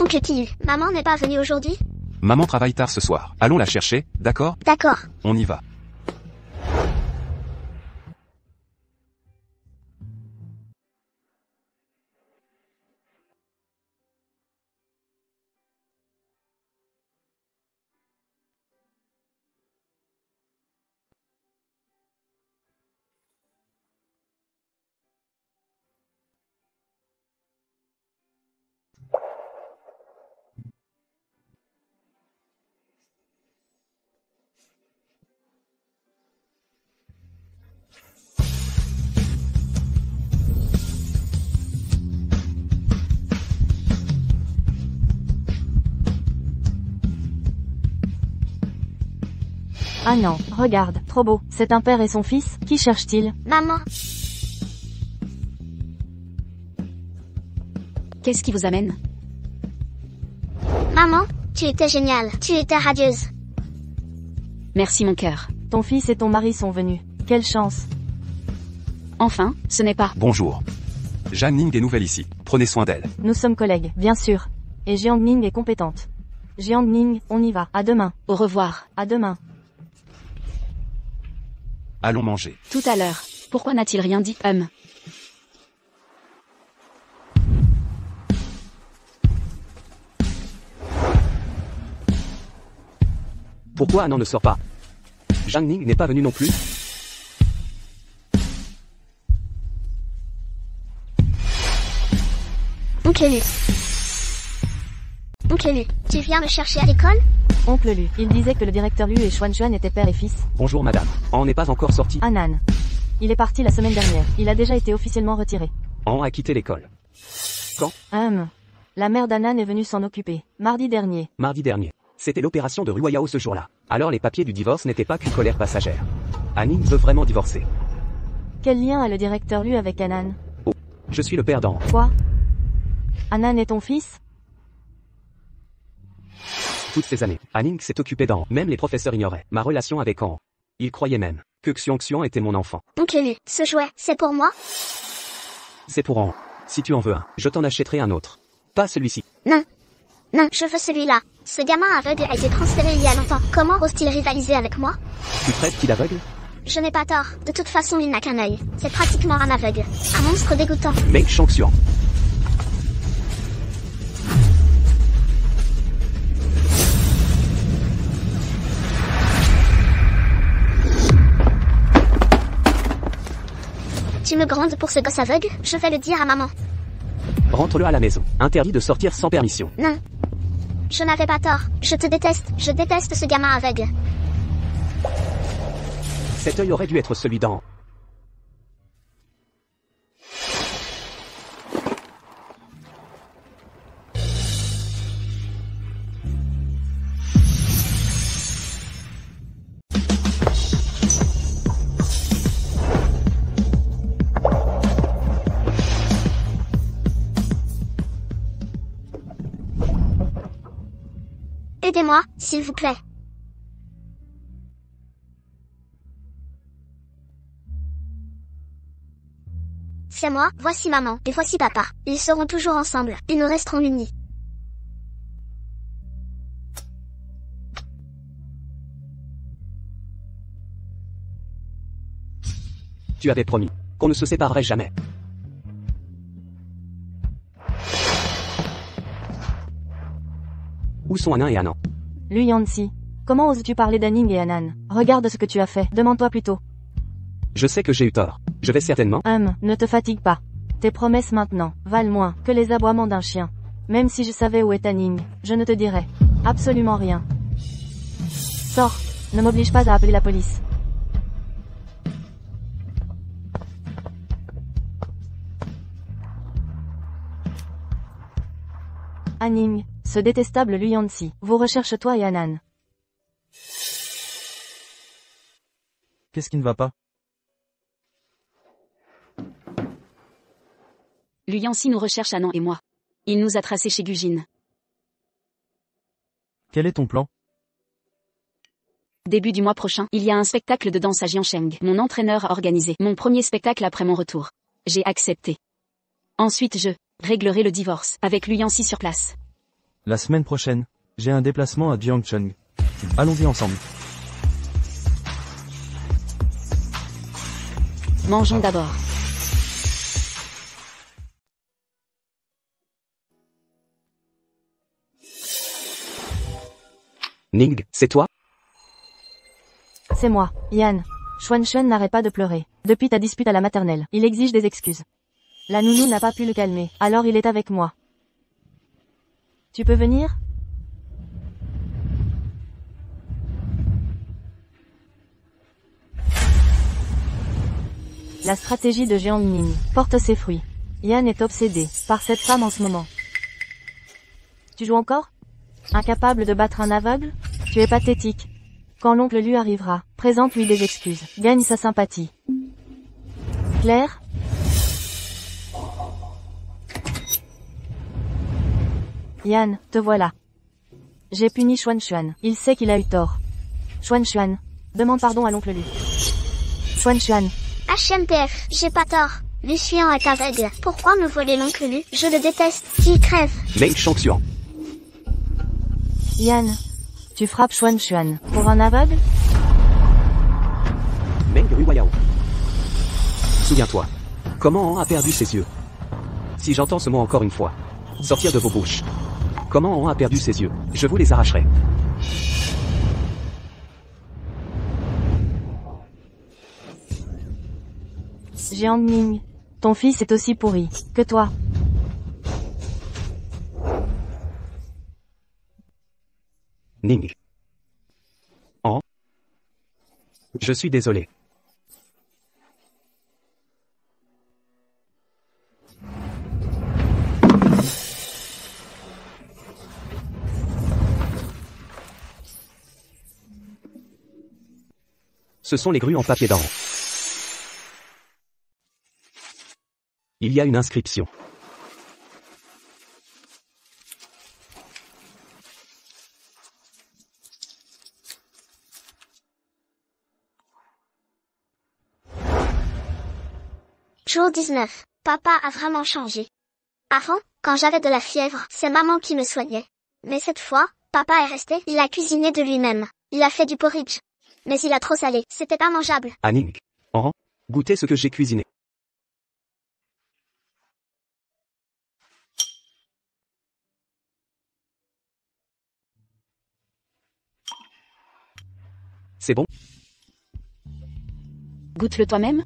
Oncle T, maman n'est pas venue aujourd'hui? Maman travaille tard ce soir. Allons la chercher, d'accord? D'accord. On y va. Ah non, regarde, trop beau. C'est un père et son fils. Qui cherche-t-il? Maman. Qu'est-ce qui vous amène? Maman, tu étais géniale. Tu étais radieuse. Merci mon cœur. Ton fils et ton mari sont venus. Quelle chance. Enfin, ce n'est pas... Bonjour. Jeanne Ning est nouvelle ici. Prenez soin d'elle. Nous sommes collègues, bien sûr. Et Jiang Ning est compétente. Jiang Ning, on y va. À demain. Au revoir. À demain. Allons manger. Tout à l'heure. Pourquoi n'a-t-il rien dit? Pourquoi Anna ne sort pas? Jiang Ning n'est pas venu non plus? Oncle Lu. Oncle Lu, tu viens me chercher à l'école? Oncle Lu, il disait que le directeur Lu et Xuan étaient père et fils. Bonjour madame. An n'est pas encore sorti. Anan. Il est parti la semaine dernière. Il a déjà été officiellement retiré. An a quitté l'école. Quand? La mère d'Anan est venue s'en occuper. Mardi dernier. Mardi dernier. C'était l'opération de Ruayao ce jour-là. Alors les papiers du divorce n'étaient pas qu'une colère passagère. Anning veut vraiment divorcer. Quel lien a le directeur Lu avec Anan? Oh, je suis le père d'An. Quoi? Anan est ton fils? Toutes ces années, Anning s'est occupé d'An. Même les professeurs ignoraient ma relation avec An. Ils croyaient même que Xiong était mon enfant. Oncle Lu, ce jouet, c'est pour moi? C'est pour An. Si tu en veux un, je t'en achèterai un autre. Pas celui-ci. Non. Non, je veux celui-là. Ce gamin aveugle a été transféré il y a longtemps. Comment ose-t-il rivaliser avec moi? Tu traites qu'il aveugle? Je n'ai pas tort. De toute façon, il n'a qu'un œil. C'est pratiquement un aveugle. Un monstre dégoûtant. Mais Xiong. Tu me grondes pour ce gosse aveugle? Je vais le dire à maman. Rentre-le à la maison. Interdit de sortir sans permission. Non. Je n'avais pas tort. Je te déteste. Je déteste ce gamin aveugle. Cet œil aurait dû être celui d'An. Aidez-moi, s'il vous plaît. C'est moi, voici maman, et voici papa. Ils seront toujours ensemble, ils nous resteront unis. Tu avais promis qu'on ne se séparerait jamais. Où sont Anan et Anan? Lu Yancy. Comment oses-tu parler d'Aning et Anan? Regarde ce que tu as fait, demande-toi plutôt. Je sais que j'ai eu tort. Je vais certainement... Ne te fatigue pas. Tes promesses maintenant valent moins que les aboiements d'un chien. Même si je savais où est Aning, je ne te dirais absolument rien. Sors, ne m'oblige pas à appeler la police. Aning, ce détestable Lu Yancy, vous recherche toi et Anan. Qu'est-ce qui ne va pas? Lu Yancy nous recherche Anan et moi. Il nous a tracés chez Gujin. Quel est ton plan? Début du mois prochain, il y a un spectacle de danse à Jiansheng. Mon entraîneur a organisé mon premier spectacle après mon retour. J'ai accepté. Ensuite je réglerai le divorce avec Lu Yancy sur place. La semaine prochaine, j'ai un déplacement à Jiangcheng. Allons-y ensemble. Mangeons d'abord. Ning, c'est toi? C'est moi, Yan. Xuanxuan n'arrête pas de pleurer. Depuis ta dispute à la maternelle, il exige des excuses. La nounou n'a pas pu le calmer, alors il est avec moi. Tu peux venir? La stratégie de Jiang Ning porte ses fruits. Yan est obsédé par cette femme en ce moment. Tu joues encore? Incapable de battre un aveugle? Tu es pathétique. Quand l'oncle lui arrivera, présente-lui des excuses, gagne sa sympathie. Claire? Yan, te voilà. J'ai puni Xuanxuan, il sait qu'il a eu tort. Xuanxuan, demande pardon à l'oncle Lu. Xuanxuan. HMPF, j'ai pas tort. Lucien est aveugle. Pourquoi me voler l'oncle Lu? Je le déteste. Qu'il crève. Meng Shangxuan. Yan, tu frappes Xuanxuan pour un aveugle? Meng Ruwayao. Souviens-toi. Comment On a perdu ses yeux? Si j'entends ce mot encore une fois sortir de vos bouches. Comment On a perdu ses yeux? Je vous les arracherai. Jiang Ning, ton fils est aussi pourri que toi. Ning. Oh. Je suis désolé. Ce sont les grues en papier d'or. Il y a une inscription. Jour 19. Papa a vraiment changé. Avant, quand j'avais de la fièvre, c'est maman qui me soignait. Mais cette fois, papa est resté, il a cuisiné de lui-même. Il a fait du porridge. Mais il a trop salé, c'était pas mangeable. Aning. Oh. Goûtez ce que j'ai cuisiné. C'est bon? Goûte-le toi-même.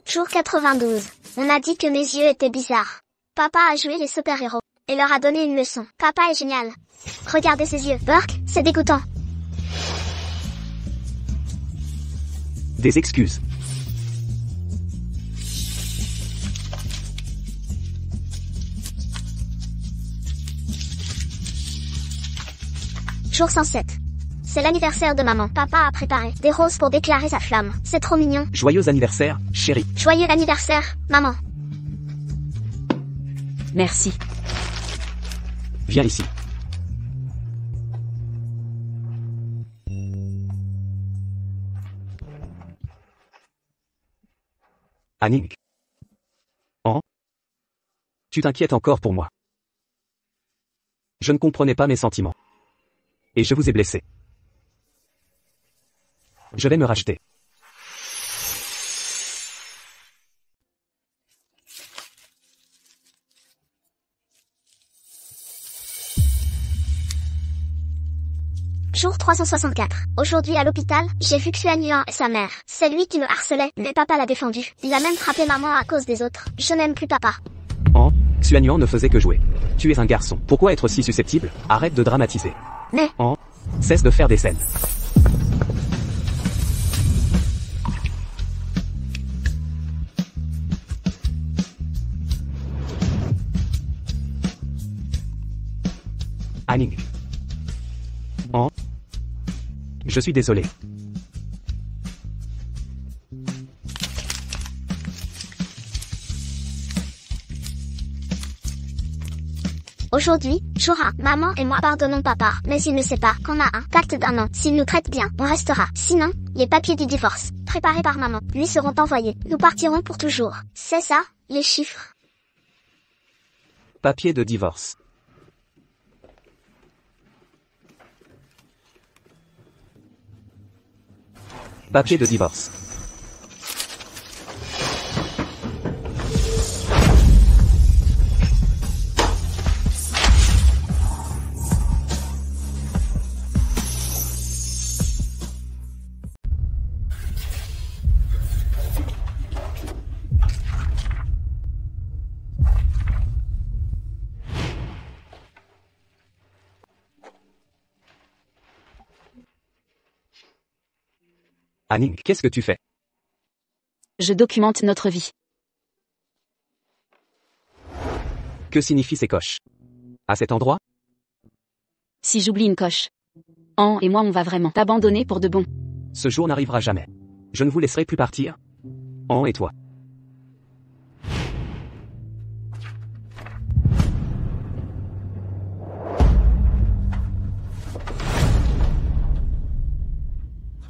Jour 92. On a dit que mes yeux étaient bizarres. Papa a joué les super-héros et leur a donné une leçon. Papa est génial. Regardez ses yeux. Burke, c'est dégoûtant. Des excuses. Jour 107. c'est l'anniversaire de maman. Papa a préparé des roses pour déclarer sa flamme. C'est trop mignon. Joyeux anniversaire, chérie. Joyeux anniversaire, maman. Merci. Viens ici. Anning. Oh? Tu t'inquiètes encore pour moi. Je ne comprenais pas mes sentiments. Et je vous ai blessé. Je vais me racheter. Jour 364. Aujourd'hui à l'hôpital, j'ai vu Xuan Yuan et sa mère. C'est lui qui me harcelait, mais papa l'a défendu. Il a même frappé maman à cause des autres. Je n'aime plus papa. Oh, Xuan Yuan ne faisait que jouer. Tu es un garçon. Pourquoi être si susceptible? Arrête de dramatiser. Mais... Oh, cesse de faire des scènes. Anning. Oh. Je suis désolé. Aujourd'hui, Chora, maman et moi pardonnons papa, mais il ne sait pas qu'on a un pacte d'un an. S'il nous traite bien, on restera. Sinon, les papiers du divorce, préparés par maman, lui seront envoyés. Nous partirons pour toujours. C'est ça, les chiffres. Papier de divorce. Papier de divorce. Anning, qu'est-ce que tu fais? Je documente notre vie. Que signifient ces coches? À cet endroit? Si j'oublie une coche. An et moi on va vraiment t'abandonner pour de bon. Ce jour n'arrivera jamais. Je ne vous laisserai plus partir. An et toi.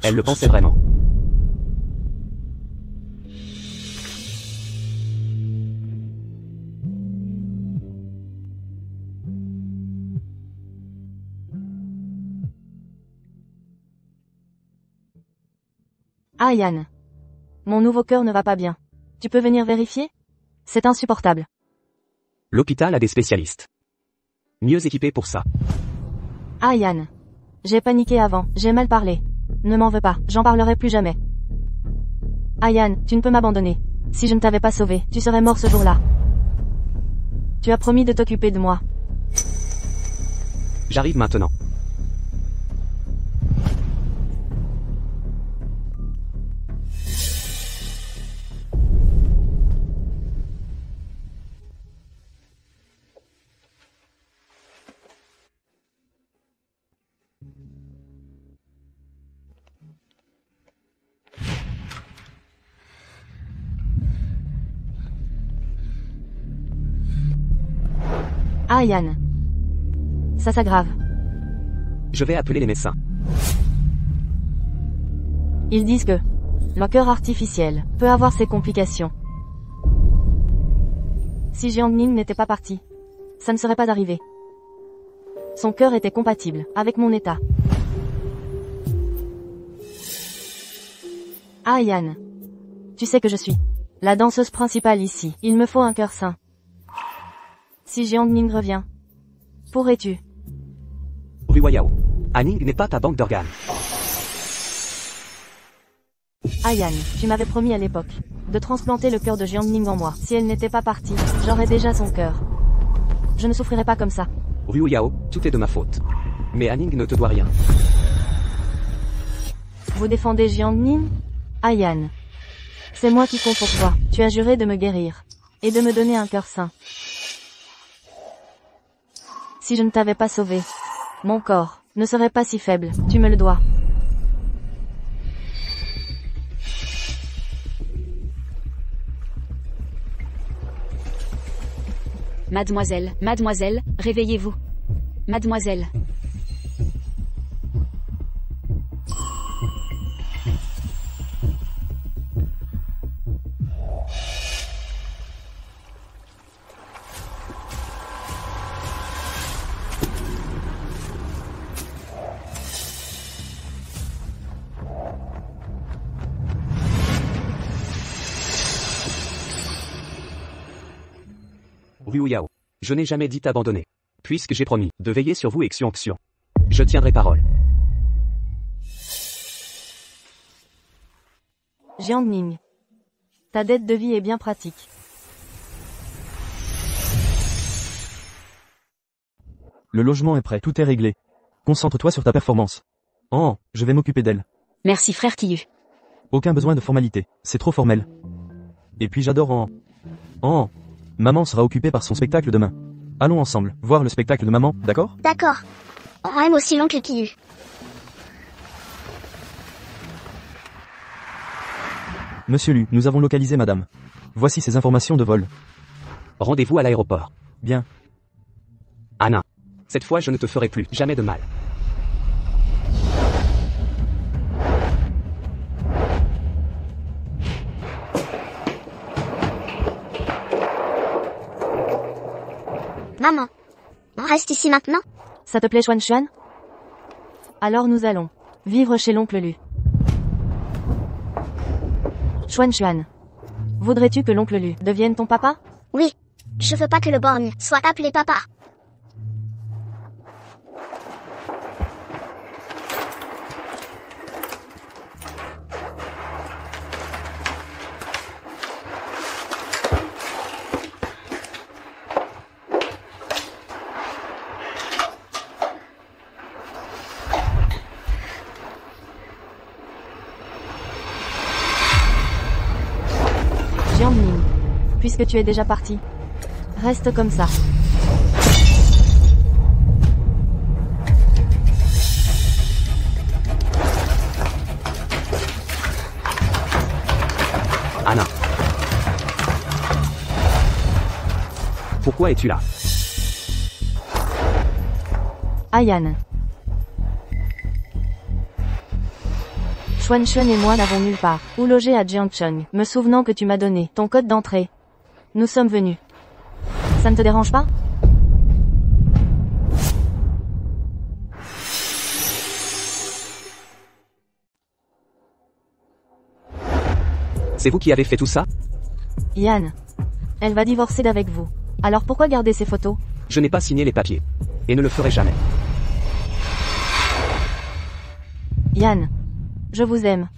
Elle le pensait vraiment. Ah Yann. Mon nouveau cœur ne va pas bien. Tu peux venir vérifier? C'est insupportable. L'hôpital a des spécialistes. Mieux équipés pour ça. Ah Yann. J'ai paniqué avant, j'ai mal parlé. Ne m'en veux pas, j'en parlerai plus jamais. Ah Yann, tu ne peux m'abandonner. Si je ne t'avais pas sauvé, tu serais mort ce jour-là. Tu as promis de t'occuper de moi. J'arrive maintenant. Ah Yann. Ça s'aggrave. Je vais appeler les médecins. Ils disent que le cœur artificiel peut avoir ses complications. Si Jiangning n'était pas parti, ça ne serait pas arrivé. Son cœur était compatible avec mon état. Ah Yann. Tu sais que je suis la danseuse principale ici. Il me faut un cœur sain. Si Jiangning revient, pourrais-tu? Ruwayao. Anning n'est pas ta banque d'organes. Ah Yann, tu m'avais promis à l'époque de transplanter le cœur de Jiangning en moi. Si elle n'était pas partie, j'aurais déjà son cœur. Je ne souffrirais pas comme ça. Ruwayao, tout est de ma faute. Mais Anning ne te doit rien. Vous défendez Jiangning? Ah Yann. C'est moi qui compte pour toi. Tu as juré de me guérir. Et de me donner un cœur sain. Si je ne t'avais pas sauvé, mon corps ne serait pas si faible, tu me le dois. Mademoiselle, mademoiselle, réveillez-vous. Mademoiselle. Wu Yao. Je n'ai jamais dit t'abandonner. Puisque j'ai promis de veiller sur vous et Xion Xion. Je tiendrai parole. Jiang Ning. Ta dette de vie est bien pratique. Le logement est prêt, tout est réglé. Concentre-toi sur ta performance. Oh, je vais m'occuper d'elle. Merci frère Kiyu. Aucun besoin de formalité, c'est trop formel. Et puis j'adore Oh, maman sera occupée par son spectacle demain. Allons ensemble, voir le spectacle de maman, d'accord? D'accord. On aime aussi l'oncle Kiyu. Monsieur Lu, nous avons localisé madame. Voici ses informations de vol. Rendez-vous à l'aéroport. Bien. Anna. Cette fois je ne te ferai plus jamais de mal. Maman. On reste ici maintenant? Ça te plaît, Xuan Xuan? Alors nous allons vivre chez l'oncle Lu. Xuan Xuan. Voudrais-tu que l'oncle Lu devienne ton papa? Oui. Je veux pas que le borgne soit appelé papa. Jiang Ning. Puisque tu es déjà parti. Reste comme ça. Anna. Pourquoi es-tu là? Ayan. Xuan Xuan et moi n'avons nulle part où loger à Jiangcheng, me souvenant que tu m'as donné ton code d'entrée. Nous sommes venus. Ça ne te dérange pas? C'est vous qui avez fait tout ça? Yann. Elle va divorcer d'avec vous. Alors pourquoi garder ces photos? Je n'ai pas signé les papiers. Et ne le ferai jamais. Yann. Je vous aime.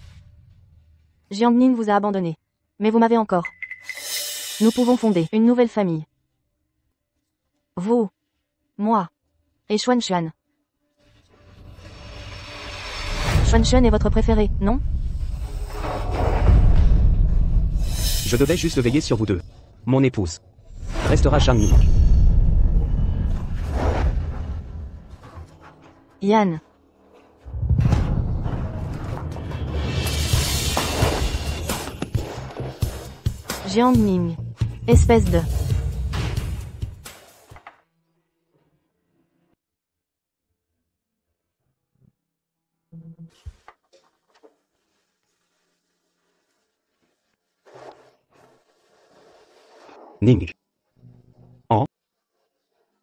Jiang Ning vous a abandonné. Mais vous m'avez encore. Nous pouvons fonder une nouvelle famille. Vous. Moi. Et Xuan Xuan. Xuan Xuan est votre préféré, non? Je devais juste veiller sur vous deux. Mon épouse restera Jiang Ning. Yann. Jiang Ning. Espèce de... Ning. Oh.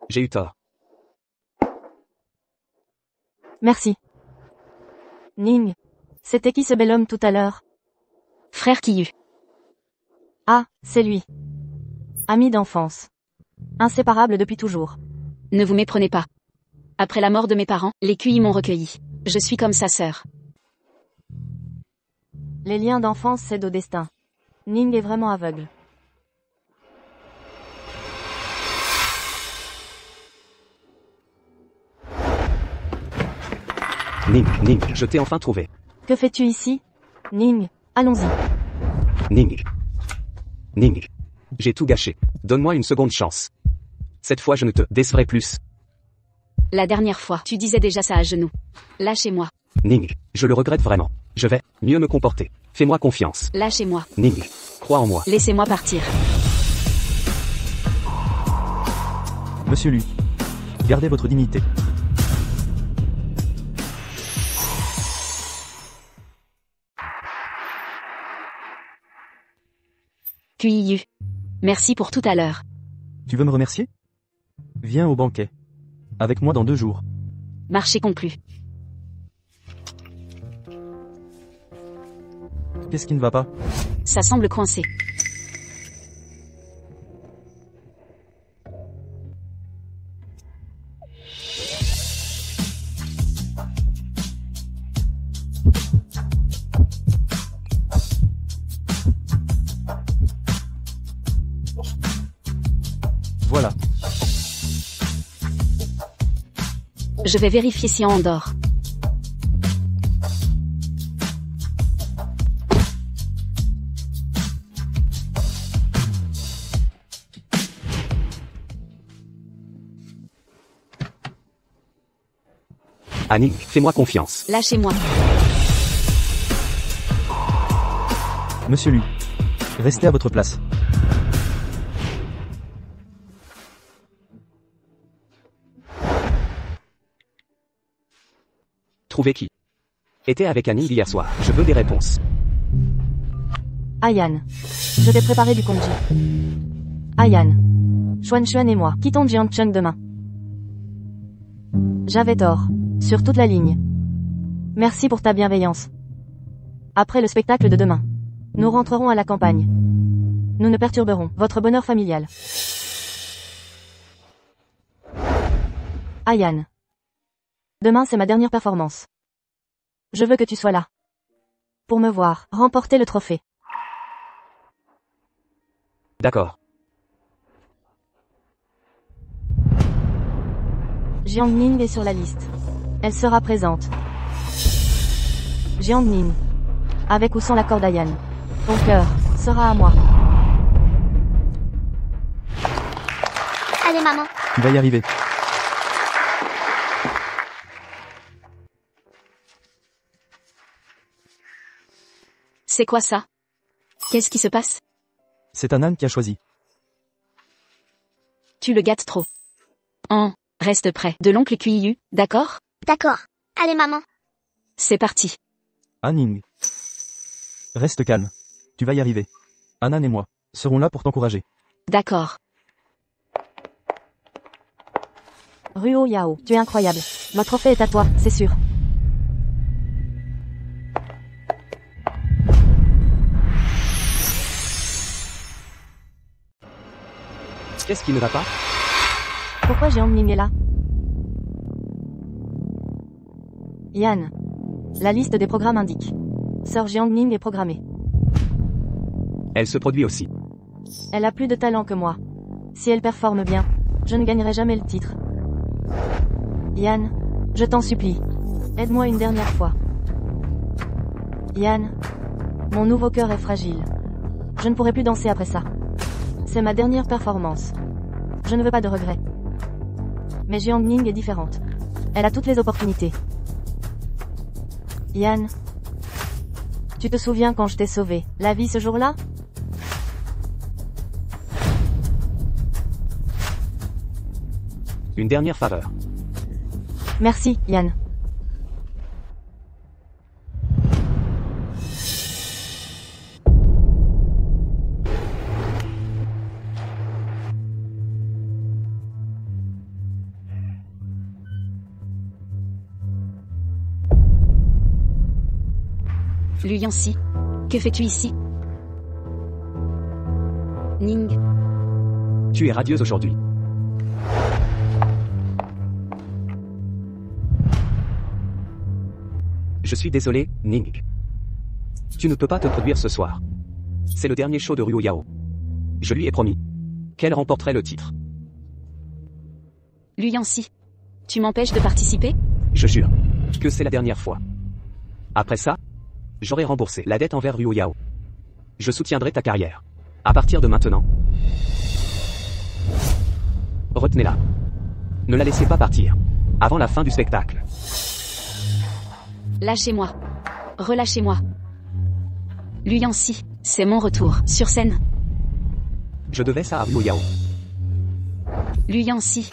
J'ai eu tort. Merci. Ning. C'était qui ce bel homme tout à l'heure? Frère Kiyu. Ah, c'est lui. Ami d'enfance. Inséparable depuis toujours. Ne vous méprenez pas. Après la mort de mes parents, les QI m'ont recueilli. Je suis comme sa sœur. Les liens d'enfance cèdent au destin. Ning est vraiment aveugle. Ning, je t'ai enfin trouvé. Que fais-tu ici? Ning, allons-y. Ning. J'ai tout gâché. Donne-moi une seconde chance. Cette fois je ne te décevrai plus. La dernière fois, tu disais déjà ça à genoux. Lâchez-moi. Ning, je le regrette vraiment. Je vais mieux me comporter. Fais-moi confiance. Lâchez-moi. Ning, crois en moi. Laissez-moi partir. Monsieur Lu. Gardez votre dignité. QIU. Merci pour tout à l'heure. Tu veux me remercier? Viens au banquet. Avec moi dans 2 jours. Marché conclu. Qu'est-ce qui ne va pas? Ça semble coincé. Voilà. Je vais vérifier si on dort. Ning, fais-moi confiance. Lâchez-moi. Monsieur Lu. Restez à votre place. Trouvez qui était avec Ning hier soir. Je veux des réponses. Ayan. Je t'ai préparé du congé. Ayan. Xuan et moi quittons Jiangcheng demain. J'avais tort. Sur toute la ligne. Merci pour ta bienveillance. Après le spectacle de demain, nous rentrerons à la campagne. Nous ne perturberons votre bonheur familial. Ayan. Demain c'est ma dernière performance. Je veux que tu sois là. Pour me voir remporter le trophée. D'accord. Jiang Ning est sur la liste. Elle sera présente. Jiang Ning. Avec ou sans l'accord d'Ayan. Ton cœur sera à moi. Allez maman. Tu vas y arriver. C'est quoi ça? Qu'est-ce qui se passe? C'est Anan qui a choisi. Tu le gâtes trop. Reste près de l'oncle QIU, d'accord? D'accord. Allez maman. C'est parti. Ning. Reste calme. Tu vas y arriver. Anan et moi serons là pour t'encourager. D'accord. Ruo Yao, tu es incroyable. Le trophée est à toi, c'est sûr. Qu'est-ce qui ne va pas? Pourquoi Jiang Ning est là? Yan. La liste des programmes indique. Sœur Jiang Ning est programmée. Elle se produit aussi. Elle a plus de talent que moi. Si elle performe bien, je ne gagnerai jamais le titre. Yan, je t'en supplie. Aide-moi une dernière fois. Yan, mon nouveau cœur est fragile. Je ne pourrai plus danser après ça. C'est ma dernière performance. Je ne veux pas de regrets. Mais Jiang Ning est différente. Elle a toutes les opportunités. Yan, tu te souviens quand je t'ai sauvé la vie ce jour-là? Une dernière faveur. Merci, Yan. Lu Yancy. Que fais-tu ici? Ning. Tu es radieuse aujourd'hui. Je suis désolé, Ning. Tu ne peux pas te produire ce soir. C'est le dernier show de Ruo Yao. Je lui ai promis qu'elle remporterait le titre. Lu Yancy. Tu m'empêches de participer? Je jure que c'est la dernière fois. Après ça, j'aurai remboursé la dette envers Ruo Yao. Je soutiendrai ta carrière. À partir de maintenant. Retenez-la. Ne la laissez pas partir. avant la fin du spectacle. Lâchez-moi. Relâchez-moi. Lu Yancy, c'est mon retour, sur scène. Je devais ça à Ryo Yao. Lu Yancy.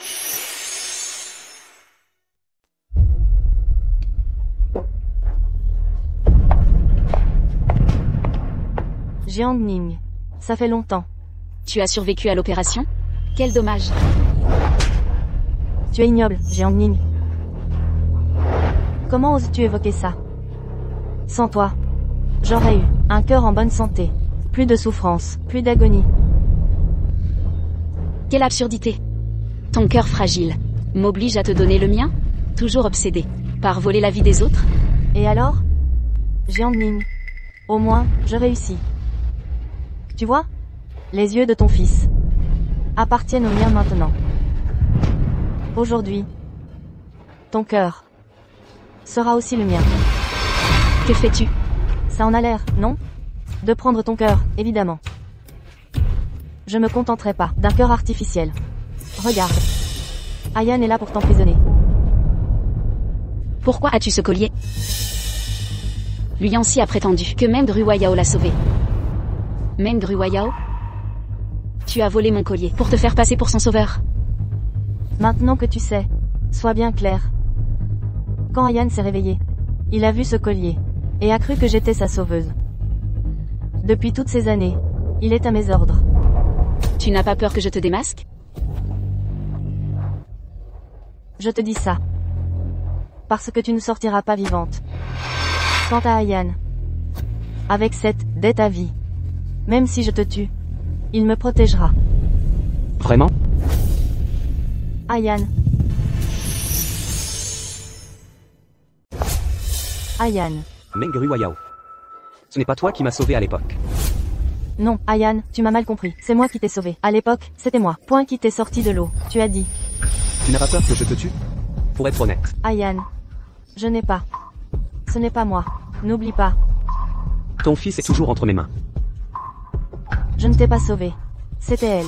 Jiang Ning. Ça fait longtemps. Tu as survécu à l'opération? Quel dommage. Tu es ignoble, Jiang Ning. Comment oses-tu évoquer ça? Sans toi, j'aurais eu un cœur en bonne santé. Plus de souffrance, plus d'agonie. Quelle absurdité. Ton cœur fragile m'oblige à te donner le mien? Toujours obsédé par voler la vie des autres? Et alors? Jiang Ning. Au moins, je réussis. Tu vois? Les yeux de ton fils appartiennent aux miens maintenant. Aujourd'hui, ton cœur sera aussi le mien. Que fais-tu? Ça en a l'air, non? De prendre ton cœur, évidemment. Je me contenterai pas d'un cœur artificiel. Regarde. Ayan est là pour t'emprisonner. Pourquoi as-tu ce collier? Lu Yancy a prétendu que Meng Ruoyao l'a sauvé. Meng Ruoyao? Tu as volé mon collier pour te faire passer pour son sauveur. Maintenant que tu sais, sois bien clair. Quand Ayan s'est réveillé, il a vu ce collier, et a cru que j'étais sa sauveuse. Depuis toutes ces années, il est à mes ordres. Tu n'as pas peur que je te démasque? Je te dis ça. Parce que tu ne sortiras pas vivante. Quant à Ayan, avec cette dette à vie, même si je te tue, il me protégera. Vraiment? Ayan. Ayan. Meng Ruoyao. Ce n'est pas toi qui m'as sauvé à l'époque. Non, Ayan, tu m'as mal compris. C'est moi qui t'ai sauvé. À l'époque, c'était moi. Point qui t'ai sorti de l'eau. Tu as dit. Tu n'as pas peur que je te tue? Pour être honnête. Ayan. Je n'ai pas. Ce n'est pas moi. N'oublie pas. Ton fils est toujours entre mes mains. Je ne t'ai pas sauvé. C'était elle.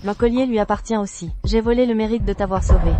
Le collier lui appartient aussi. J'ai volé le mérite de t'avoir sauvé.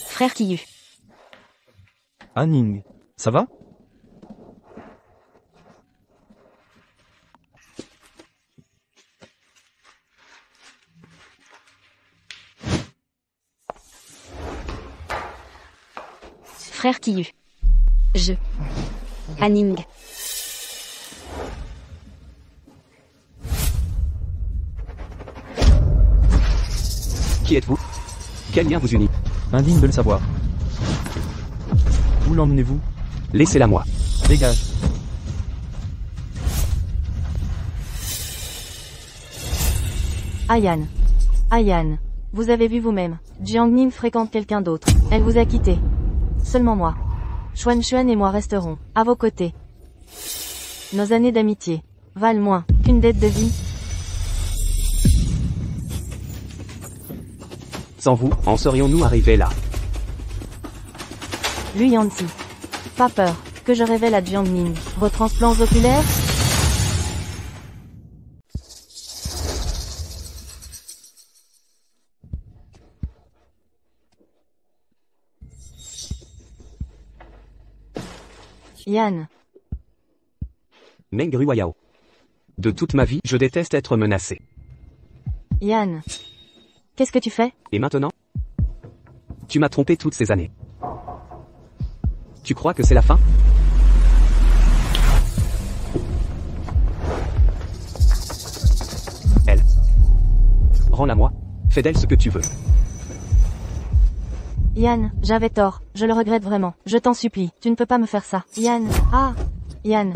Frère Kiyu. Ning, ça va? Frère Kiyu. Je. Ning. Qui êtes-vous? Quel lien vous unit? Indigne de le savoir. Où l'emmenez-vous? Laissez-la moi. Dégage. Ayan. Ayan. Vous avez vu vous-même. Jiang Ning fréquente quelqu'un d'autre. Elle vous a quitté. Seulement moi. Xuan et moi resterons à vos côtés. Nos années d'amitié valent moins qu'une dette de vie. Sans vous, en serions-nous arrivés là? Lu Yancy. Pas peur que je révèle à Jiang Ning vos transplants oculaires? Yan. Meng Ruoyao. De toute ma vie, je déteste être menacé. Yan. Qu'est-ce que tu fais? Et maintenant? Tu m'as trompé toutes ces années. Tu crois que c'est la fin? Elle. Rends-la moi. Fais d'elle ce que tu veux. Yan, j'avais tort. Je le regrette vraiment. Je t'en supplie. Tu ne peux pas me faire ça. Yan. Ah. Yan.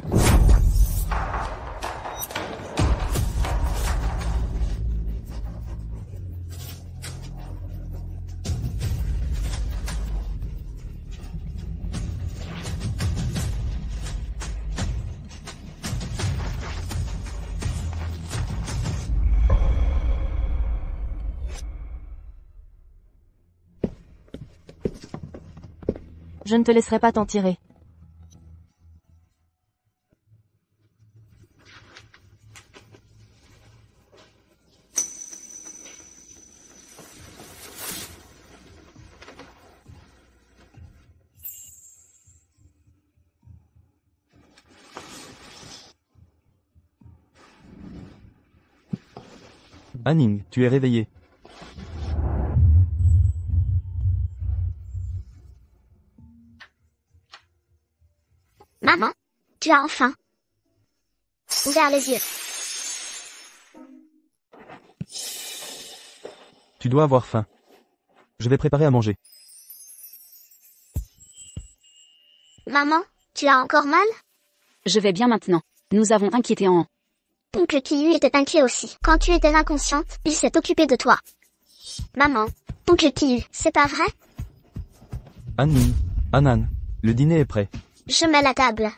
Je ne te laisserai pas t'en tirer. Anning, tu es réveillé. Maman, tu as enfin ouvert les yeux. Tu dois avoir faim. Je vais préparer à manger. Maman, tu as encore mal? Je vais bien maintenant. Nous avons inquiété en... Oncle Kiyu était inquiet aussi. Quand tu étais inconsciente, il s'est occupé de toi. Maman, Oncle Kiyu, c'est pas vrai? Anning, Anan, le dîner est prêt. Je mets la table.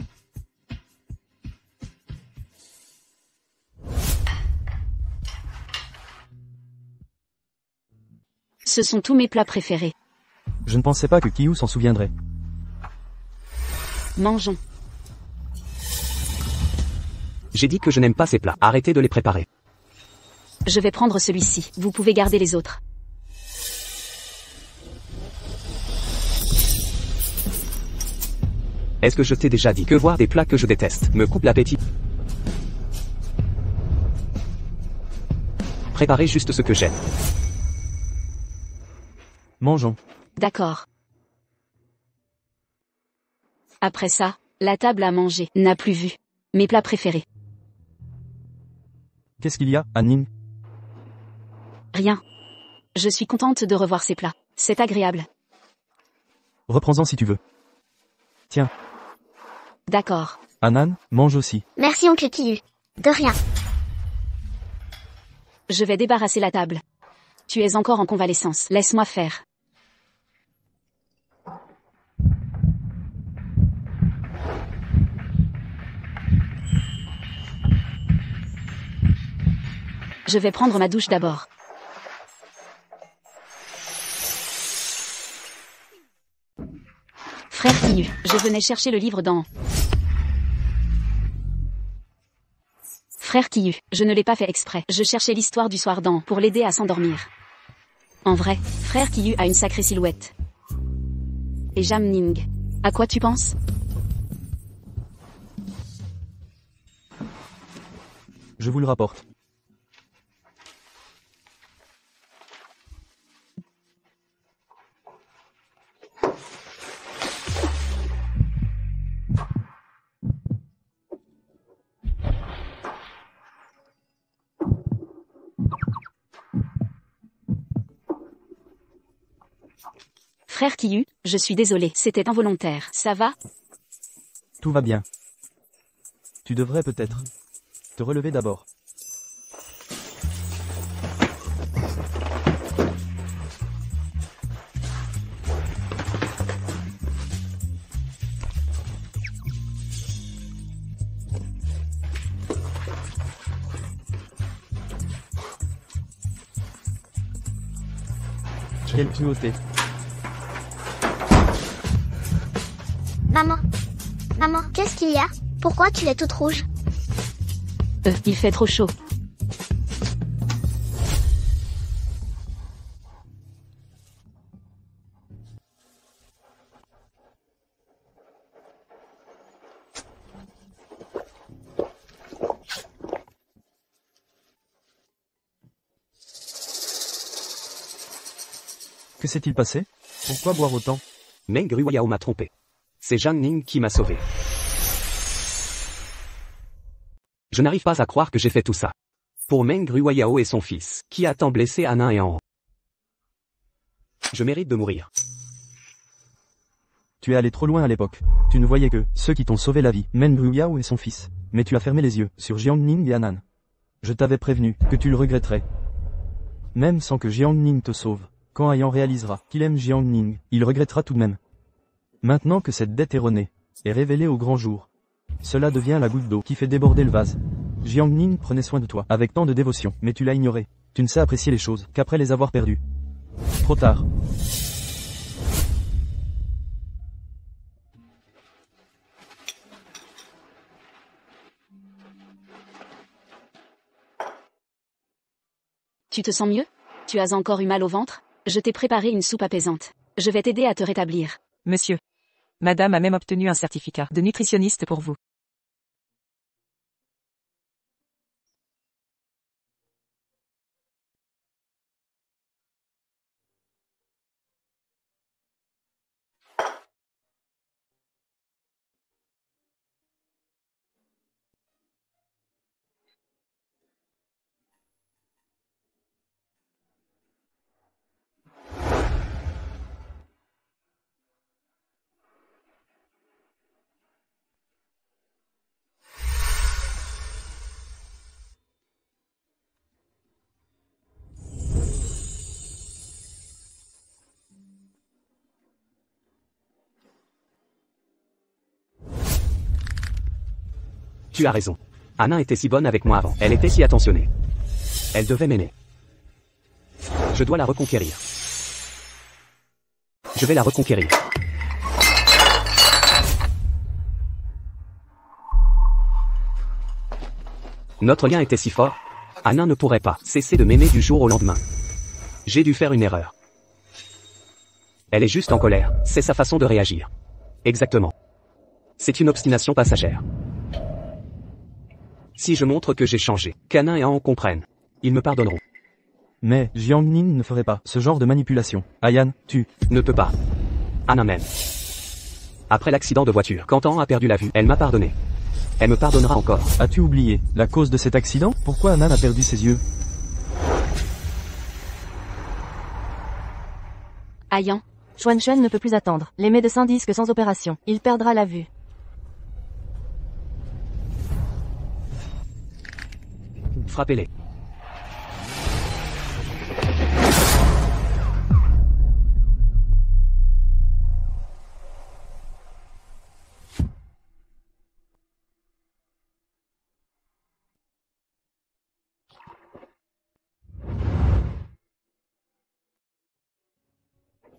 Ce sont tous mes plats préférés. Je ne pensais pas que Kiyu s'en souviendrait. Mangeons. J'ai dit que je n'aime pas ces plats. Arrêtez de les préparer. Je vais prendre celui-ci. Vous pouvez garder les autres. Est-ce que je t'ai déjà dit que voir des plats que je déteste me coupe l'appétit? Préparez juste ce que j'aime. Mangeons. D'accord. Après ça, la table à manger n'a plus vu. Mes plats préférés. Qu'est-ce qu'il y a, Anning? Rien. Je suis contente de revoir ces plats. C'est agréable. Reprends-en si tu veux. Tiens. D'accord. Anan, mange aussi. Merci Oncle Kiyu. De rien. Je vais débarrasser la table. Tu es encore en convalescence. Laisse-moi faire. Je vais prendre ma douche d'abord. Frère Kiyu, je venais chercher le livre dans... Frère Kiyu, je ne l'ai pas fait exprès. Je cherchais l'histoire du soir dans pour l'aider à s'endormir. En vrai, Frère Kiyu a une sacrée silhouette. Et Jam Ning. À quoi tu penses? Je vous le rapporte. Frère Kiyu, je suis désolé, c'était involontaire. Ça va? Tout va bien. Tu devrais peut-être te relever d'abord. Quelle cruauté. Maman, qu'est-ce qu'il y a? Pourquoi tu es toute rouge? Il fait trop chaud. Que s'est-il passé? Pourquoi boire autant? Meng Ruoyao m'a trompé. C'est Jang Ning qui m'a sauvé. Je n'arrive pas à croire que j'ai fait tout ça. Pour Meng Ruoyao et son fils, qui a tant blessé Anan et An. Je mérite de mourir. Tu es allé trop loin à l'époque. Tu ne voyais que ceux qui t'ont sauvé la vie, Meng Ruoyao et son fils. Mais tu as fermé les yeux sur Jiang Ning et Anan. Je t'avais prévenu que tu le regretterais. Même sans que Jiang Ning te sauve. Quand Ayan réalisera qu'il aime Jiang Ning, il regrettera tout de même. Maintenant que cette dette erronée est révélée au grand jour, cela devient la goutte d'eau qui fait déborder le vase. Jiang Ning prenait soin de toi avec tant de dévotion, mais tu l'as ignoré. Tu ne sais apprécier les choses qu'après les avoir perdues. Trop tard. Tu te sens mieux? Tu as encore eu mal au ventre? Je t'ai préparé une soupe apaisante. Je vais t'aider à te rétablir. Monsieur. Madame a même obtenu un certificat de nutritionniste pour vous. Tu as raison. Anna était si bonne avec moi avant. Elle était si attentionnée. Elle devait m'aimer. Je dois la reconquérir. Je vais la reconquérir. Notre lien était si fort. Anna ne pourrait pas cesser de m'aimer du jour au lendemain. J'ai dû faire une erreur. Elle est juste en colère. C'est sa façon de réagir. Exactement. C'est une obstination passagère. Si je montre que j'ai changé, qu'Anna et An comprennent, ils me pardonneront. Mais, Jiang Ning ne ferait pas ce genre de manipulation. Ayan, tu ne peux pas. Anna même. Après l'accident de voiture, quand An a perdu la vue, elle m'a pardonné. Elle me pardonnera encore. As-tu oublié la cause de cet accident? Pourquoi Anan a perdu ses yeux? Ayan. Xuan ne peut plus attendre. Les médecins disent que sans opération, il perdra la vue. Frappez-les.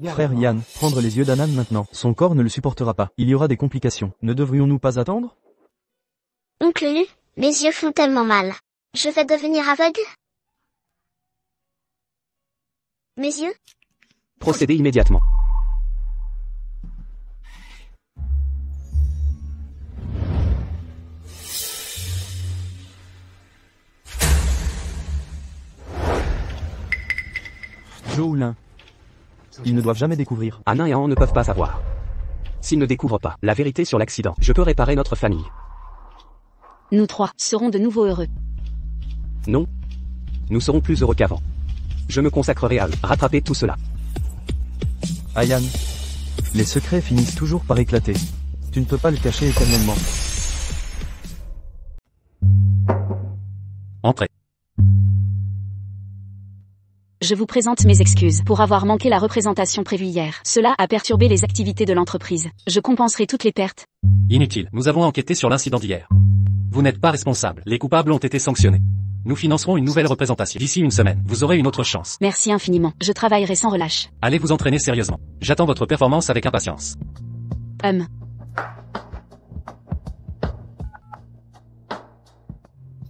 Frère Yan, prendre les yeux d'Anan maintenant. Son corps ne le supportera pas. Il y aura des complications. Ne devrions-nous pas attendre? Oncle Lu, mes yeux font tellement mal. Je vais devenir aveugle? Mes yeux? Procédez immédiatement. Zhou Lin. Ils ne doivent jamais découvrir. Anna et An ne peuvent pas savoir. S'ils ne découvrent pas la vérité sur l'accident, je peux réparer notre famille. Nous trois serons de nouveau heureux. Non. Nous serons plus heureux qu'avant. Je me consacrerai à eux, rattraper tout cela. Ayan. Les secrets finissent toujours par éclater. Tu ne peux pas le cacher éternellement. Entrez. Je vous présente mes excuses pour avoir manqué la représentation prévue hier. Cela a perturbé les activités de l'entreprise. Je compenserai toutes les pertes. Inutile, nous avons enquêté sur l'incident d'hier. Vous n'êtes pas responsable, les coupables ont été sanctionnés. Nous financerons une nouvelle représentation. D'ici une semaine, vous aurez une autre chance. Merci infiniment. Je travaillerai sans relâche. Allez vous entraîner sérieusement. J'attends votre performance avec impatience.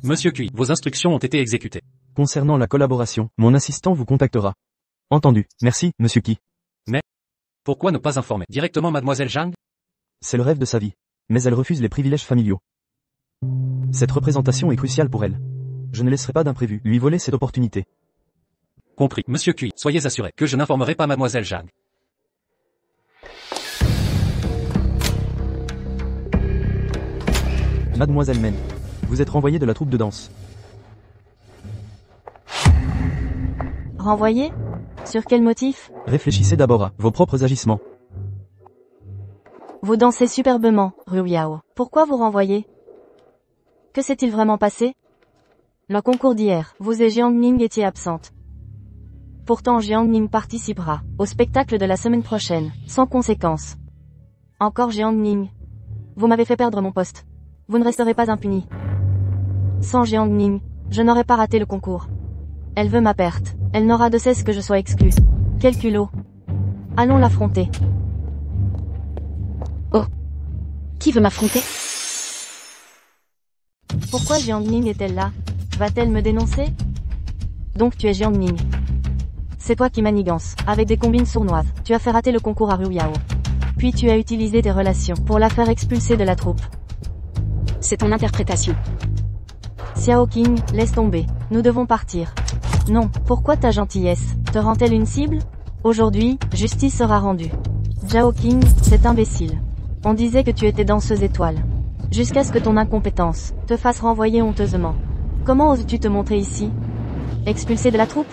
Monsieur Cui, vos instructions ont été exécutées. Concernant la collaboration, mon assistant vous contactera. Entendu. Merci, monsieur Qi. Mais, pourquoi ne pas informer directement mademoiselle Zhang? C'est le rêve de sa vie. Mais elle refuse les privilèges familiaux. Cette représentation est cruciale pour elle. Je ne laisserai pas d'imprévu lui voler cette opportunité. Compris. Monsieur Cui, soyez assuré que je n'informerai pas mademoiselle Zhang. Mademoiselle Men, vous êtes renvoyée de la troupe de danse. Renvoyé? Sur quel motif? Réfléchissez d'abord à vos propres agissements. Vous dansez superbement, Ruiao. Pourquoi vous renvoyez? Que s'est-il vraiment passé? Le concours d'hier, vous et Jiang Ning étiez absentes. Pourtant Jiang Ning participera au spectacle de la semaine prochaine, sans conséquence. Encore Jiang Ning. Vous m'avez fait perdre mon poste. Vous ne resterez pas impuni. Sans Jiang Ning, je n'aurais pas raté le concours. Elle veut ma perte. Elle n'aura de cesse que je sois exclue. Quel culot. Allons l'affronter. Oh. Qui veut m'affronter? Pourquoi Jiang Ning est-elle là? Va-t-elle me dénoncer? Donc tu es Jiang Ning. C'est toi qui manigances, avec des combines sournoises. Tu as fait rater le concours à Ryu Yao. Puis tu as utilisé tes relations pour la faire expulser de la troupe. C'est ton interprétation. Xiao Qing, laisse tomber. Nous devons partir. Non, pourquoi ta gentillesse te rend-elle une cible? Aujourd'hui, justice sera rendue. Zhao Qing, cet imbécile. On disait que tu étais danseuse étoile. Jusqu'à ce que ton incompétence te fasse renvoyer honteusement. Comment oses-tu te montrer ici? Expulsée de la troupe?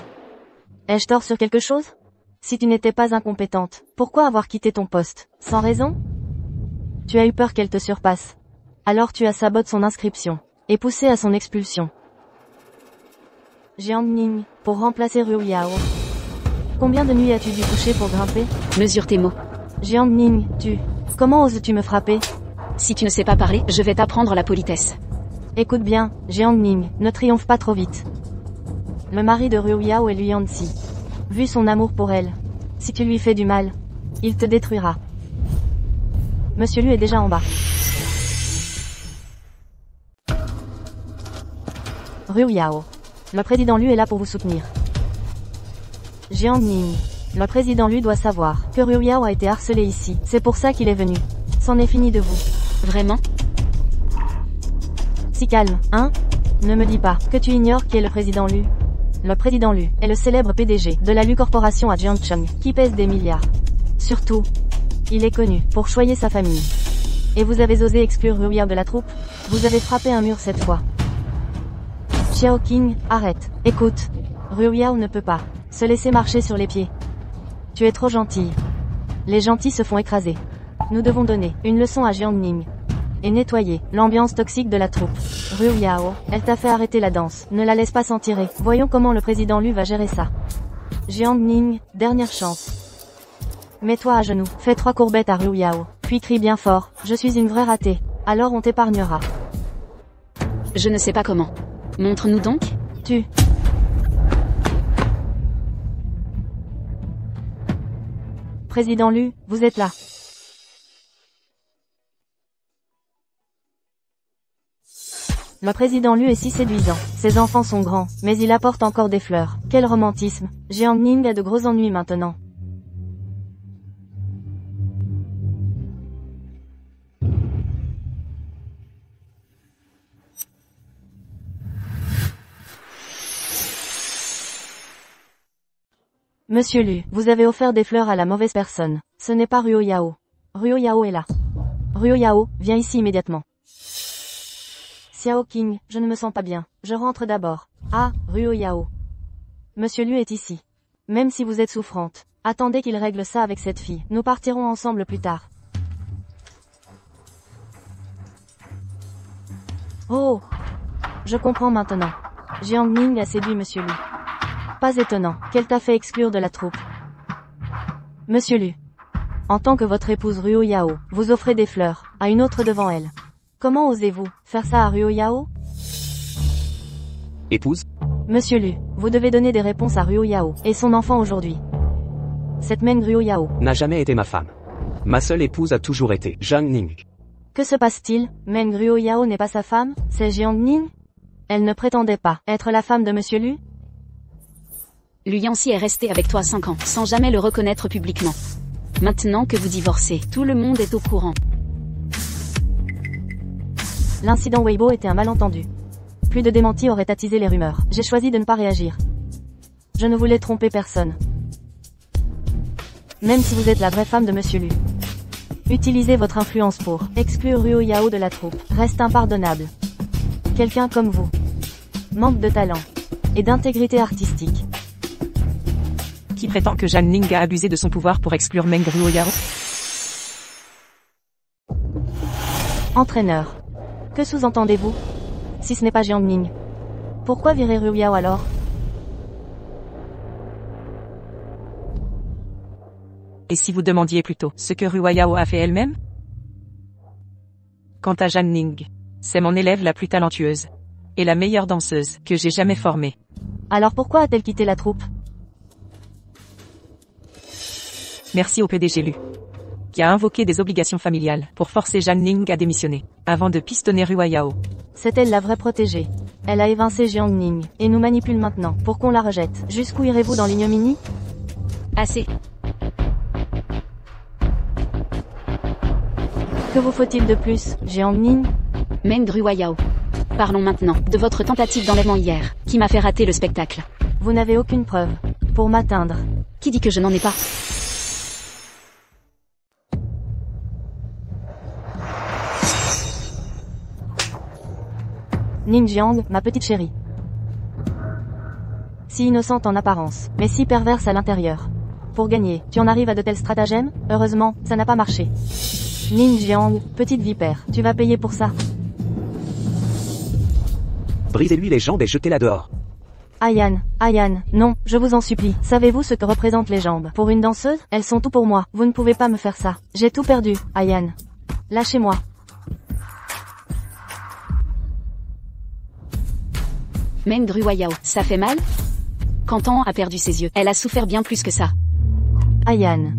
Ai-je tort sur quelque chose? Si tu n'étais pas incompétente, pourquoi avoir quitté ton poste, sans raison? Tu as eu peur qu'elle te surpasse. Alors tu as saboté son inscription, et poussé à son expulsion. Jiang Ning, pour remplacer Ryu Yao. Combien de nuits as-tu dû coucher pour grimper? Mesure tes mots. Jiang Ning, comment oses-tu me frapper? Si tu ne sais pas parler, je vais t'apprendre la politesse. Écoute bien, Jiang Ning, ne triomphe pas trop vite. Le mari de Ryu Yao est Liu Yanxi. Vu son amour pour elle, si tu lui fais du mal, il te détruira. Monsieur Liu est déjà en bas. Ryu Yao. Le président Liu est là pour vous soutenir. Jiang Ning. Le président Liu doit savoir que Ryu Yao a été harcelé ici. C'est pour ça qu'il est venu. C'en est fini de vous. Vraiment? Si calme, hein? Ne me dis pas que tu ignores qui est le président Liu. Le président Liu est le célèbre PDG de la Liu Corporation à Jiangcheng, qui pèse des milliards. Surtout, il est connu pour choyer sa famille. Et vous avez osé exclure Ryu Yao de la troupe? Vous avez frappé un mur cette fois. Xiao Qing, arrête. Écoute, Ryu Yao ne peut pas se laisser marcher sur les pieds. Tu es trop gentille. Les gentils se font écraser. Nous devons donner une leçon à Jiang Ning. Et nettoyer l'ambiance toxique de la troupe. Ryu Yao, elle t'a fait arrêter la danse. Ne la laisse pas s'en tirer. Voyons comment le président Liu va gérer ça. Jiang Ning, dernière chance. Mets-toi à genoux, fais 3 courbettes à Ryu Yao, puis crie bien fort, je suis une vraie ratée. Alors on t'épargnera. Je ne sais pas comment. Montre-nous donc. Président Liu, vous êtes là. Le président Liu est si séduisant. Ses enfants sont grands, mais il apporte encore des fleurs. Quel romantisme. Jiang Ning a de gros ennuis maintenant. Monsieur Liu, vous avez offert des fleurs à la mauvaise personne. Ce n'est pas Ryu Yao. Ryu Yao est là. Ryu Yao, viens ici immédiatement. Xiao Qing, je ne me sens pas bien. Je rentre d'abord. Ah, Ryu Yao. Monsieur Liu est ici. Même si vous êtes souffrante, attendez qu'il règle ça avec cette fille. Nous partirons ensemble plus tard. Oh! Je comprends maintenant. Jiang Ning a séduit Monsieur Liu. Pas étonnant qu'elle t'a fait exclure de la troupe. Monsieur Liu. En tant que votre épouse Ryu Yao, vous offrez des fleurs à une autre devant elle. Comment osez-vous faire ça à Ryu Yao? Épouse? Monsieur Liu, vous devez donner des réponses à Ryu Yao et son enfant aujourd'hui. Cette Meng Ryu Yao N'a jamais été ma femme. Ma seule épouse a toujours été Jiang Ning. Que se passe-t-il? Meng Ryu Yao n'est pas sa femme? C'est Jiang Ning? Elle ne prétendait pas être la femme de Monsieur Liu? Liu Yanxi est resté avec toi 5 ans, sans jamais le reconnaître publiquement. Maintenant que vous divorcez, tout le monde est au courant. L'incident Weibo était un malentendu. Plus de démentis auraient attisé les rumeurs. J'ai choisi de ne pas réagir. Je ne voulais tromper personne. Même si vous êtes la vraie femme de Monsieur Liu. Utilisez votre influence pour exclure Ryu Yao de la troupe. Reste impardonnable. Quelqu'un comme vous manque de talent et d'intégrité artistique. Qui prétend que Jiang Ning a abusé de son pouvoir pour exclure Meng Ryu Yao? Entraîneur. Que sous-entendez-vous? Si ce n'est pas Jiang Ning, pourquoi virer Ryu Yao alors? Et si vous demandiez plutôt ce que Ryu Yao a fait elle-même? Quant à Jiang Ning, c'est mon élève la plus talentueuse et la meilleure danseuse que j'ai jamais formée. Alors pourquoi a-t-elle quitté la troupe? Merci au PDG Liu. qui a invoqué des obligations familiales pour forcer Zhang Ning à démissionner, avant de pistonner Rua Yao. C'est elle la vraie protégée. Elle a évincé Jiang Ning, et nous manipule maintenant, pour qu'on la rejette. Jusqu'où irez-vous dans l'ignominie? Assez. Que vous faut-il de plus, Jiang Ning? Meng Rua Yao. Parlons maintenant de votre tentative d'enlèvement hier, qui m'a fait rater le spectacle. Vous n'avez aucune preuve pour m'atteindre. Qui dit que je n'en ai pas? Ning Jiang, ma petite chérie. Si innocente en apparence, mais si perverse à l'intérieur. Pour gagner, tu en arrives à de tels stratagèmes? Heureusement, ça n'a pas marché. Ning Jiang, petite vipère, tu vas payer pour ça. Brisez-lui les jambes et jetez-la dehors. Ayan, non, je vous en supplie. Savez-vous ce que représentent les jambes? Pour une danseuse, elles sont tout pour moi. Vous ne pouvez pas me faire ça. J'ai tout perdu, Ayan. Lâchez-moi. Meng Rua Yao, ça fait mal? Quand An a perdu ses yeux, elle a souffert bien plus que ça. Ayan,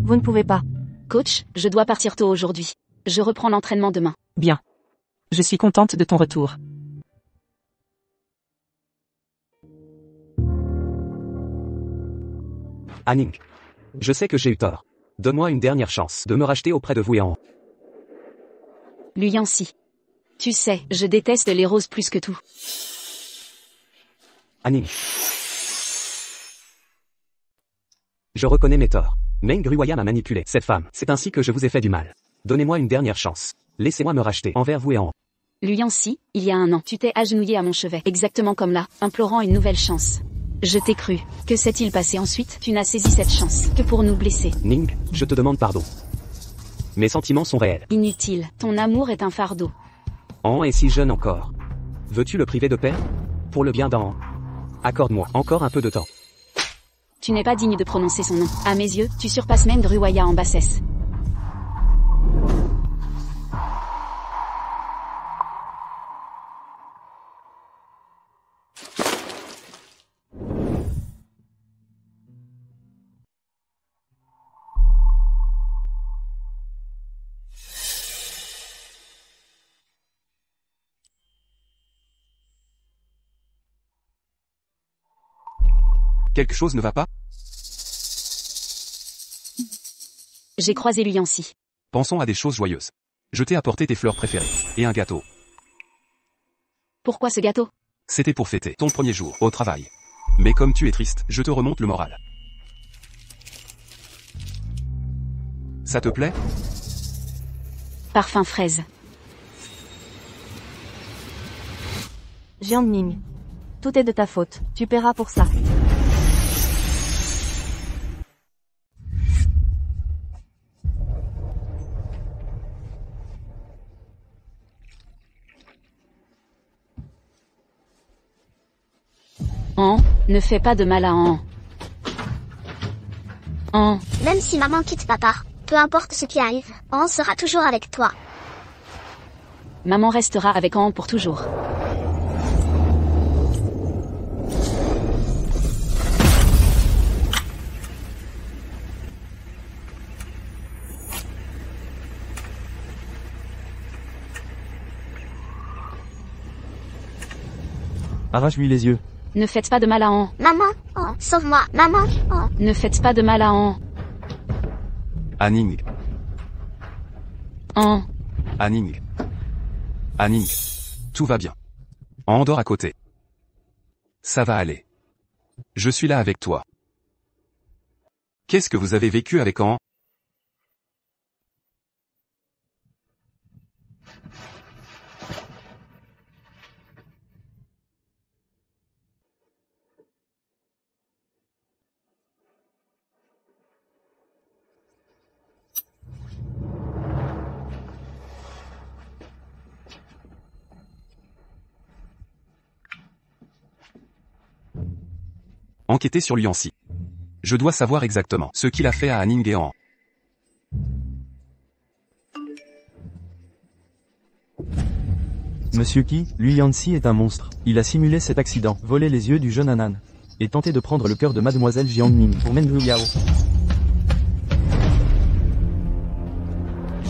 vous ne pouvez pas. Coach, je dois partir tôt aujourd'hui. Je reprends l'entraînement demain. Bien. Je suis contente de ton retour. Aning. Je sais que j'ai eu tort. Donne-moi une dernière chance de me racheter auprès de Wuyan. Lu Yanxi. Tu sais, je déteste les roses plus que tout. Aning. Je reconnais mes torts. Meng Ruaya m'a manipulé. Cette femme, c'est ainsi que je vous ai fait du mal. Donnez-moi une dernière chance. Laissez-moi me racheter envers Wuyan. Lu Yanxi, il y a un an, tu t'es agenouillé à mon chevet, exactement comme là, implorant une nouvelle chance. Je t'ai cru. Que s'est-il passé ensuite? Tu n'as saisi cette chance que pour nous blesser. Ning, je te demande pardon. Mes sentiments sont réels. Inutile. Ton amour est un fardeau. An est si jeune encore. Veux-tu le priver de paix? Pour le bien d'An. Accorde-moi encore un peu de temps. Tu n'es pas digne de prononcer son nom. À mes yeux, tu surpasses Meng Ruaya en bassesse. Quelque chose ne va pas? J'ai croisé Lu Yanxi. Pensons à des choses joyeuses. Je t'ai apporté tes fleurs préférées. Et un gâteau. Pourquoi ce gâteau? C'était pour fêter ton premier jour au travail. Mais comme tu es triste, je te remonte le moral. Ça te plaît? Parfum fraise. Jiang Ning. Tout est de ta faute. Tu paieras pour ça. An, ne fais pas de mal à An. An. Même si maman quitte papa, peu importe ce qui arrive, An sera toujours avec toi. Maman restera avec An pour toujours. Arrache-lui les yeux. Ne faites pas de mal à An. Maman, An, sauve-moi, maman, An. Ne faites pas de mal à An. Aning. An. Aning. Aning. Tout va bien. An dort à côté. Ça va aller. Je suis là avec toi. Qu'est-ce que vous avez vécu avec An? Enquêter sur Lu Yanxi. Je dois savoir exactement ce qu'il a fait à Aning et An. Monsieur Qi, Lu Yanxi est un monstre. Il a simulé cet accident, volé les yeux du jeune Anan, et tenté de prendre le cœur de mademoiselle Jiang Ning pour Meng Ruyao.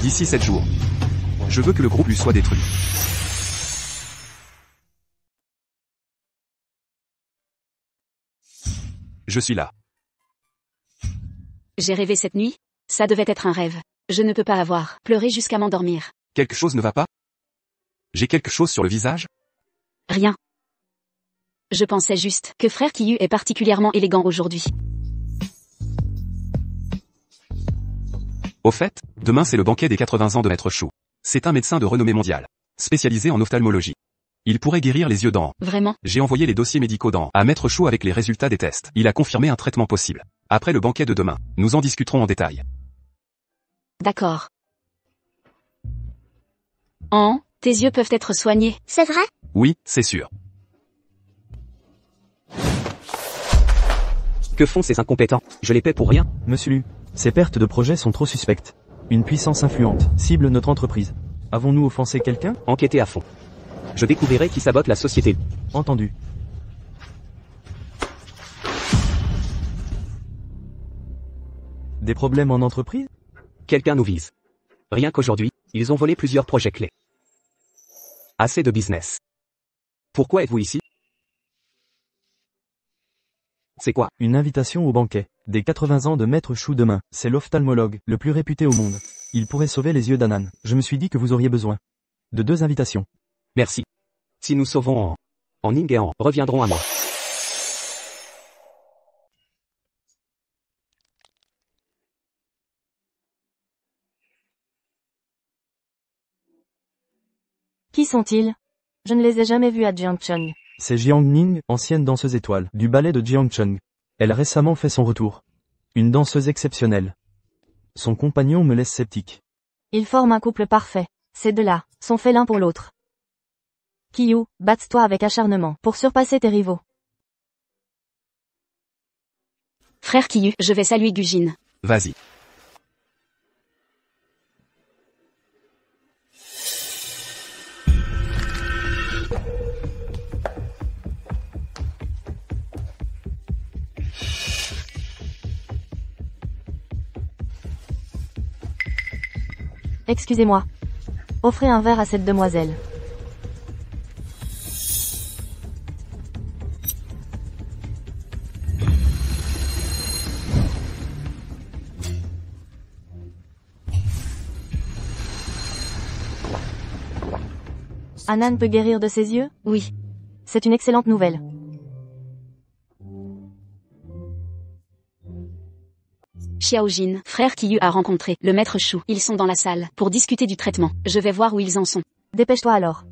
D'ici 7 jours. Je veux que le groupe lui soit détruit. Je suis là. J'ai rêvé cette nuit. Ça devait être un rêve. Je ne peux pas avoir pleuré jusqu'à m'endormir. Quelque chose ne va pas? J'ai quelque chose sur le visage? Rien. Je pensais juste que frère Kiyu est particulièrement élégant aujourd'hui. Au fait, demain c'est le banquet des 80 ans de Maître Chou. C'est un médecin de renommée mondiale, spécialisé en ophtalmologie. Il pourrait guérir les yeux d'en. Vraiment? J'ai envoyé les dossiers médicaux d'en à Maître Chou avec les résultats des tests. Il a confirmé un traitement possible. Après le banquet de demain, nous en discuterons en détail. D'accord. Tes yeux peuvent être soignés. C'est vrai? Oui, c'est sûr. Que font ces incompétents? Je les paie pour rien? Monsieur Lu, ces pertes de projet sont trop suspectes. Une puissance influente cible notre entreprise. Avons-nous offensé quelqu'un? Enquêtez à fond. Je découvrirai qui sabote la société. Entendu. Des problèmes en entreprise? Quelqu'un nous vise. Rien qu'aujourd'hui, ils ont volé plusieurs projets clés. Assez de business. Pourquoi êtes-vous ici? C'est quoi? Une invitation au banquet des 80 ans de Maître Chou demain. C'est l'ophtalmologue le plus réputé au monde. Il pourrait sauver les yeux d'Anan. Je me suis dit que vous auriez besoin de 2 invitations. Merci. Si nous sauvons en Ning et en reviendront à moi. Qui sont-ils? Je ne les ai jamais vus à Jiangcheng. C'est Jiang Ning, ancienne danseuse étoile du ballet de Jiangcheng. Elle a récemment fait son retour. Une danseuse exceptionnelle. Son compagnon me laisse sceptique. Ils forment un couple parfait. Ces deux-là sont faits l'un pour l'autre. Kiyu, batte-toi avec acharnement pour surpasser tes rivaux. Frère Kiyu, je vais saluer Gujin. Vas-y. Excusez-moi. Offrez un verre à cette demoiselle. Anan peut guérir de ses yeux? Oui. C'est une excellente nouvelle. Xiaojin, frère Kiyu a rencontré le maître Chou. Ils sont dans la salle pour discuter du traitement. Je vais voir où ils en sont. Dépêche-toi alors.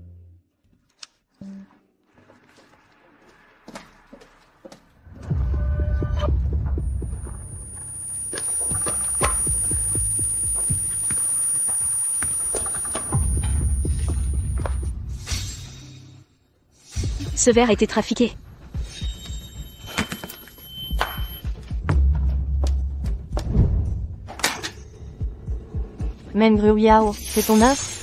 Ce verre a été trafiqué. Mengru Yao, c'est ton œuf?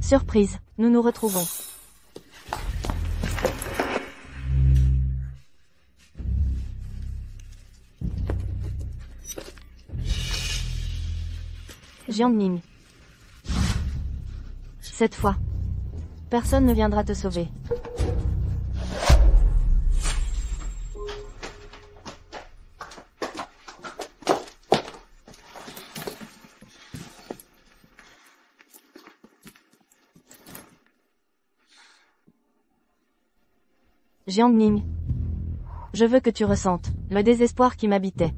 Surprise, nous nous retrouvons. Jiangning. Cette fois, personne ne viendra te sauver. Jiangning. Je veux que tu ressentes le désespoir qui m'habitait.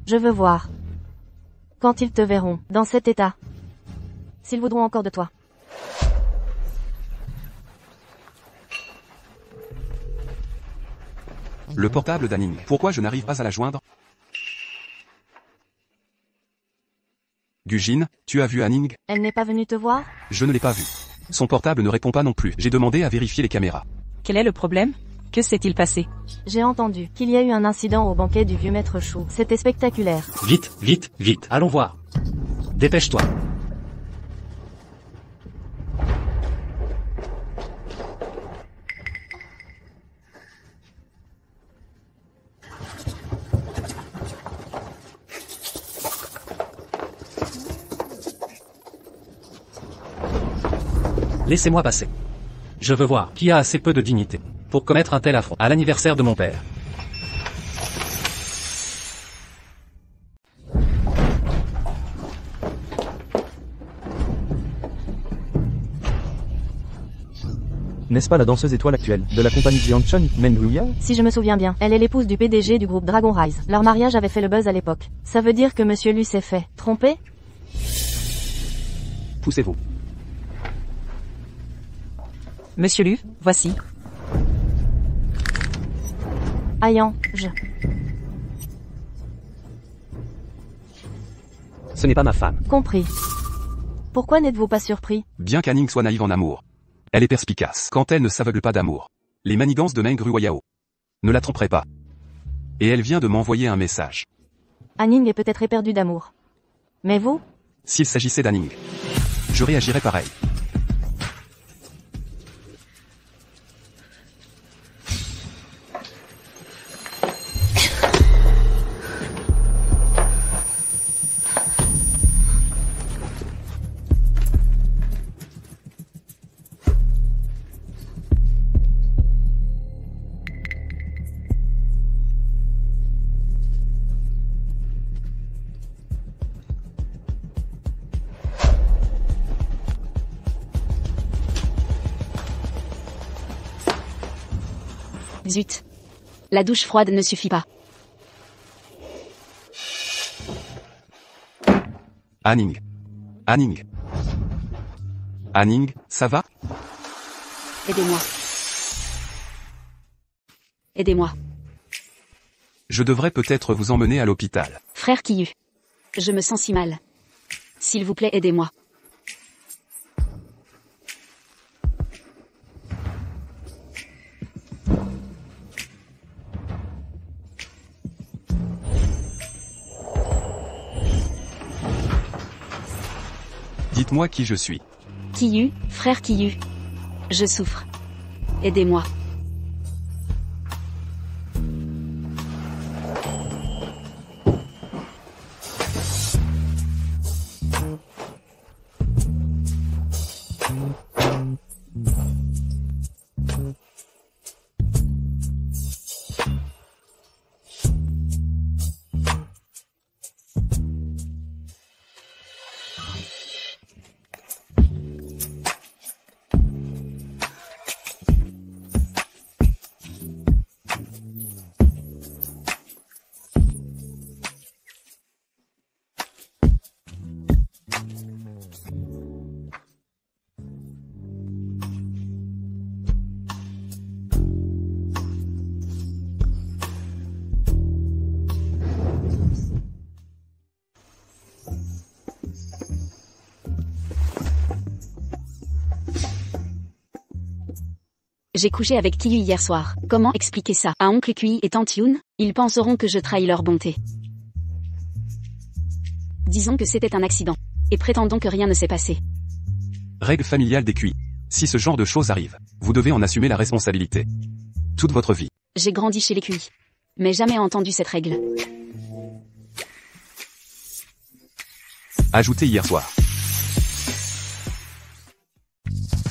Je veux voir. Quand ils te verront dans cet état, s'ils voudront encore de toi. Le portable d'Aning. Pourquoi je n'arrive pas à la joindre? Gujin, tu as vu Aning? Elle n'est pas venue te voir? Je ne l'ai pas vue. Son portable ne répond pas non plus. J'ai demandé à vérifier les caméras. Quel est le problème? Que s'est-il passé? J'ai entendu qu'il y a eu un incident au banquet du vieux maître Chou. C'était spectaculaire. Vite, vite, vite. Allons voir. Dépêche-toi. Laissez-moi passer. Je veux voir qui a assez peu de dignité pour commettre un tel affront à l'anniversaire de mon père. N'est-ce pas la danseuse étoile actuelle de la compagnie Jiangchun, Meng Ruya? Si je me souviens bien, elle est l'épouse du PDG du groupe Dragon Rise. Leur mariage avait fait le buzz à l'époque. Ça veut dire que Monsieur Lu s'est fait tromper? Poussez-vous. Monsieur Lu, voici. Ayan, Ce n'est pas ma femme. Compris. Pourquoi n'êtes-vous pas surpris? Bien qu'Anning soit naïve en amour, elle est perspicace quand elle ne s'aveugle pas d'amour. Les manigances de Meng Ruoyao ne la tromperaient pas. Et elle vient de m'envoyer un message. Anning est peut-être éperdu d'amour. Mais vous? S'il s'agissait d'Anning, je réagirais pareil. Zut. La douche froide ne suffit pas. Anning. Anning. Anning, ça va? Aidez-moi. Aidez-moi. Je devrais peut-être vous emmener à l'hôpital. Frère Kiyu. Je me sens si mal. S'il vous plaît, aidez-moi. Dites-moi qui je suis. Kiyu, frère Kiyu. Je souffre. Aidez-moi. J'ai couché avec Kiyu hier soir. Comment expliquer ça à oncle Kui et tante Yoon? Ils penseront que je trahis leur bonté. Disons que c'était un accident. Et prétendons que rien ne s'est passé. Règle familiale des Kui. Si ce genre de choses arrive, vous devez en assumer la responsabilité. Toute votre vie. J'ai grandi chez les Kui. Mais jamais entendu cette règle. Ajouté hier soir.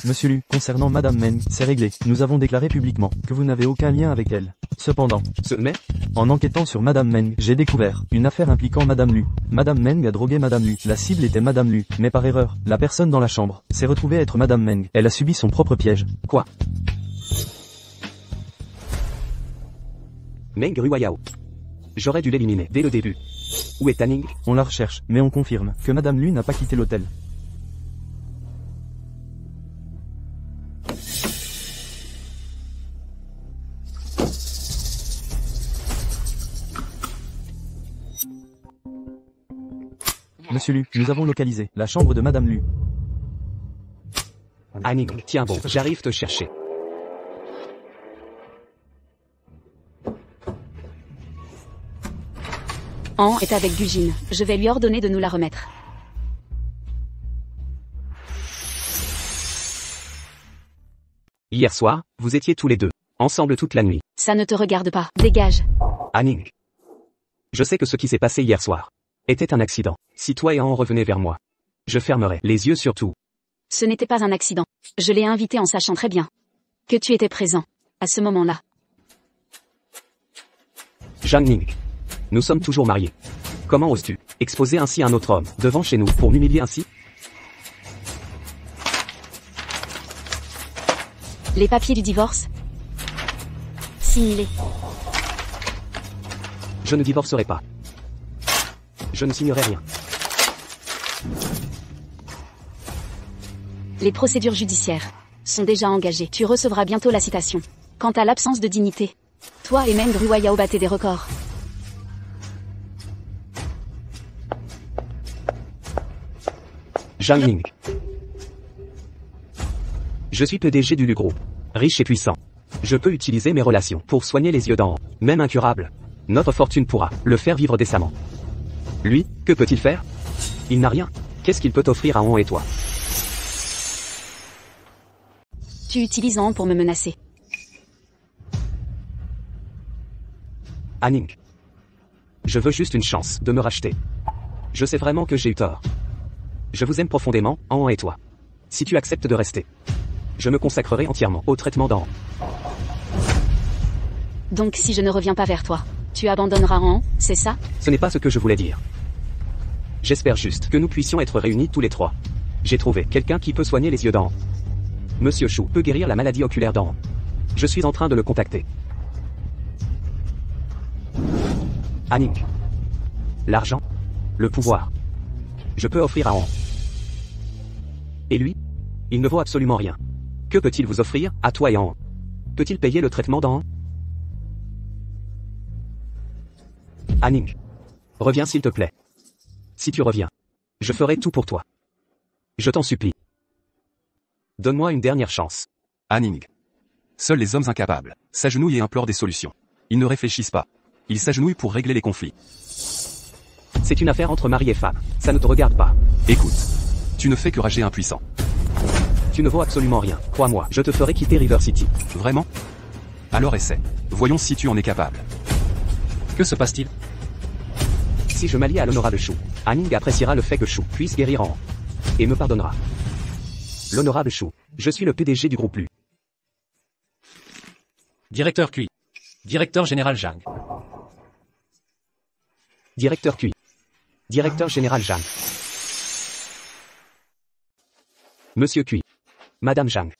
Monsieur Lu, concernant Madame Meng, c'est réglé. Nous avons déclaré publiquement que vous n'avez aucun lien avec elle. Cependant, en enquêtant sur Madame Meng, j'ai découvert une affaire impliquant Madame Lu. Madame Meng a drogué Madame Lu. La cible était Madame Lu, mais par erreur, la personne dans la chambre s'est retrouvée être Madame Meng. Elle a subi son propre piège. Quoi? Meng Ruoyao. J'aurais dû l'éliminer dès le début. Où est Anning? On la recherche, mais on confirme que Madame Lu n'a pas quitté l'hôtel. Monsieur Lu, nous avons localisé la chambre de Madame Lu. Anning, tiens bon, j'arrive te chercher. An est avec Gujin. Je vais lui ordonner de nous la remettre. Hier soir, vous étiez tous les deux, ensemble toute la nuit. Ça ne te regarde pas. Dégage. Anning. Je sais que ce qui s'est passé hier soir était un accident. Si toi et An revenaient vers moi, je fermerais les yeux sur tout. Ce n'était pas un accident. Je l'ai invité en sachant très bien que tu étais présent à ce moment-là. Zhang Ning. Nous sommes toujours mariés. Comment oses-tu exposer ainsi un autre homme devant chez nous pour m'humilier ainsi? Les papiers du divorce? Signés. Je ne divorcerai pas. Je ne signerai rien. Les procédures judiciaires sont déjà engagées. Tu recevras bientôt la citation. Quant à l'absence de dignité, toi et même Ruwaya battez des records. Zhang Ning. Je suis PDG du Lu Group. Riche et puissant. Je peux utiliser mes relations pour soigner les yeux d'en haut, même incurables. Notre fortune pourra le faire vivre décemment. Lui, que peut-il faire? Il n'a rien. Qu'est-ce qu'il peut offrir à On et toi? Tu utilises An pour me menacer. Anning. Je veux juste une chance de me racheter. Je sais vraiment que j'ai eu tort. Je vous aime profondément, An et toi. Si tu acceptes de rester, je me consacrerai entièrement au traitement d'An. Donc si je ne reviens pas vers toi, tu abandonneras An, c'est ça? Ce n'est pas ce que je voulais dire. J'espère juste que nous puissions être réunis tous les trois. J'ai trouvé quelqu'un qui peut soigner les yeux d'An. Monsieur Chou peut guérir la maladie oculaire d'An. Je suis en train de le contacter. Anning. L'argent. Le pouvoir. Je peux offrir à An. Et lui? Il ne vaut absolument rien. Que peut-il vous offrir, à toi et An? Peut-il payer le traitement d'An? Anning. Reviens s'il te plaît. Si tu reviens, je ferai tout pour toi. Je t'en supplie. Donne-moi une dernière chance. Anning. Seuls les hommes incapables s'agenouillent et implorent des solutions. Ils ne réfléchissent pas. Ils s'agenouillent pour régler les conflits. C'est une affaire entre mari et femme. Ça ne te regarde pas. Écoute. Tu ne fais que rager impuissant. Tu ne vaux absolument rien. Crois-moi, je te ferai quitter River City. Vraiment? Alors essaie. Voyons si tu en es capable. Que se passe-t-il? Si je m'allie à l'honorable Chou, Anning appréciera le fait que Chou puisse guérir An. Et me pardonnera. L'honorable Chou, je suis le PDG du groupe Lu. Directeur QI. Directeur général Zhang. Directeur QI. Directeur général Zhang. Monsieur QI. Madame Zhang.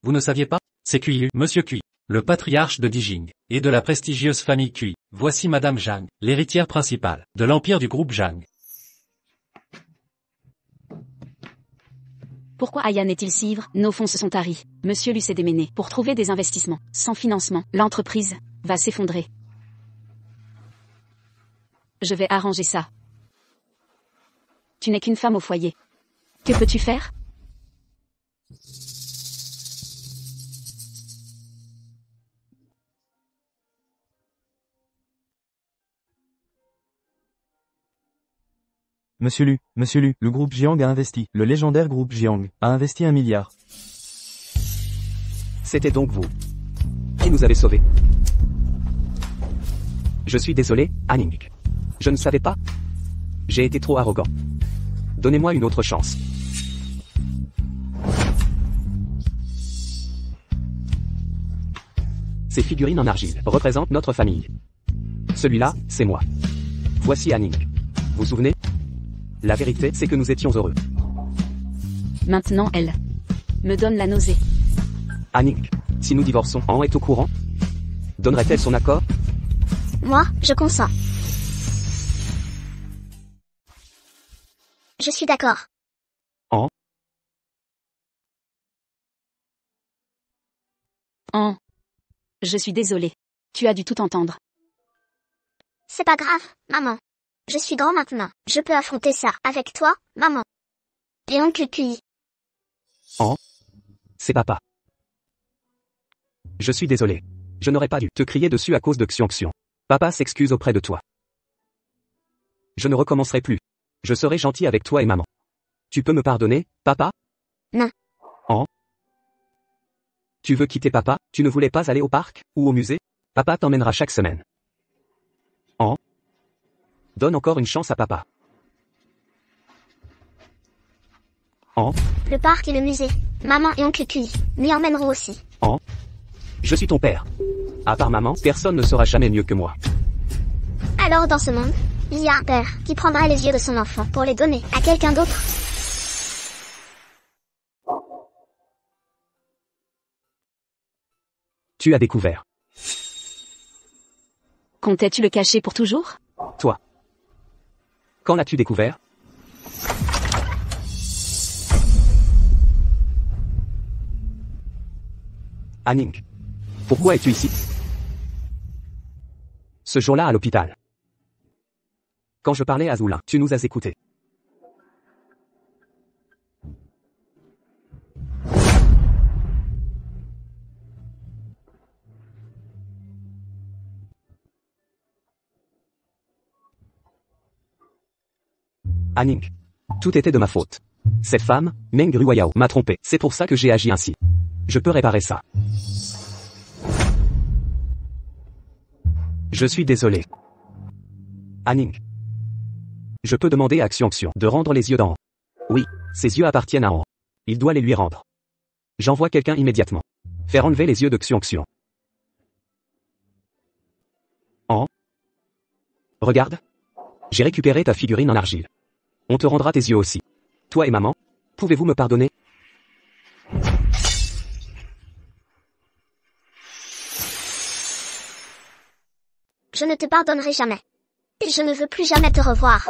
Vous ne saviez pas? C'est QI, Monsieur QI, le patriarche de Dijing, et de la prestigieuse famille QI. Voici Madame Zhang, l'héritière principale de l'empire du groupe Zhang. Pourquoi Ayan est-il si ivre? Nos fonds se sont taris. Monsieur Lu s'est déméné pour trouver des investissements. Sans financement, l'entreprise va s'effondrer. Je vais arranger ça. Tu n'es qu'une femme au foyer. Que peux-tu faire? Monsieur Lu, le groupe Jiang a investi. Le légendaire groupe Jiang a investi 1 milliard. C'était donc vous qui nous avez sauvés. Je suis désolé, Anning. Je ne savais pas. J'ai été trop arrogant. Donnez-moi une autre chance. Ces figurines en argile représentent notre famille. Celui-là, c'est moi. Voici Anning. Vous vous souvenez? La vérité, c'est que nous étions heureux. Maintenant, elle me donne la nausée. Anning, si nous divorçons, An est au courant? Donnerait-elle son accord? Moi, je consens. Je suis d'accord. An? An. Je suis désolée. Tu as dû tout entendre. C'est pas grave, maman. Je suis grand maintenant. Je peux affronter ça avec toi, maman. Et oncle QI. An? C'est papa. Je suis désolé. Je n'aurais pas dû te crier dessus à cause de Xiong. Papa s'excuse auprès de toi. Je ne recommencerai plus. Je serai gentil avec toi et maman. Tu peux me pardonner, papa? Non. An? Tu veux quitter papa? Tu ne voulais pas aller au parc, ou au musée? Papa t'emmènera chaque semaine. An? Donne encore une chance à papa. Le parc et le musée. Maman et oncle Cuy m'y emmèneront aussi. Je suis ton père. À part maman, personne ne sera jamais mieux que moi. Alors dans ce monde, il y a un père qui prendra les yeux de son enfant pour les donner à quelqu'un d'autre. Tu as découvert. Comptais-tu le cacher pour toujours? Toi. Quand l'as-tu découvert? Anning. Pourquoi es-tu ici? Ce jour-là à l'hôpital. Quand je parlais à Zoulin, tu nous as écoutés. Anning. Tout était de ma faute. Cette femme, Meng Ruoyao, m'a trompé. C'est pour ça que j'ai agi ainsi. Je peux réparer ça. Je suis désolé. Anning. Je peux demander à Xiongxiong de rendre les yeux d'An. Oui, ses yeux appartiennent à An. Il doit les lui rendre. J'envoie quelqu'un immédiatement. Faire enlever les yeux de Xiongxiong. An. Regarde. J'ai récupéré ta figurine en argile. On te rendra tes yeux aussi. Toi et maman, pouvez-vous me pardonner? Je ne te pardonnerai jamais. Et je ne veux plus jamais te revoir.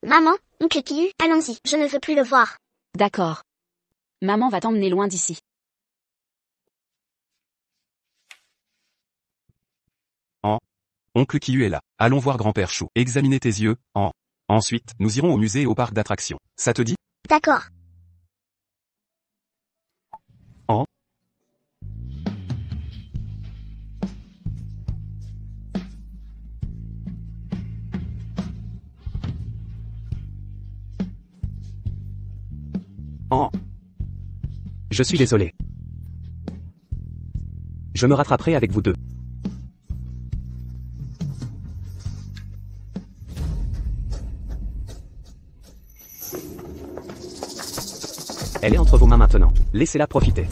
Maman, oncle Cuy, allons-y, je ne veux plus le voir. D'accord. Maman va t'emmener loin d'ici. Oncle Cuy est là. Allons voir grand-père Chou. Examiner tes yeux, Ensuite, nous irons au musée et au parc d'attractions. Ça te dit? D'accord. Je suis désolé. Je me rattraperai avec vous deux. Elle est entre vos mains maintenant. Laissez-la profiter.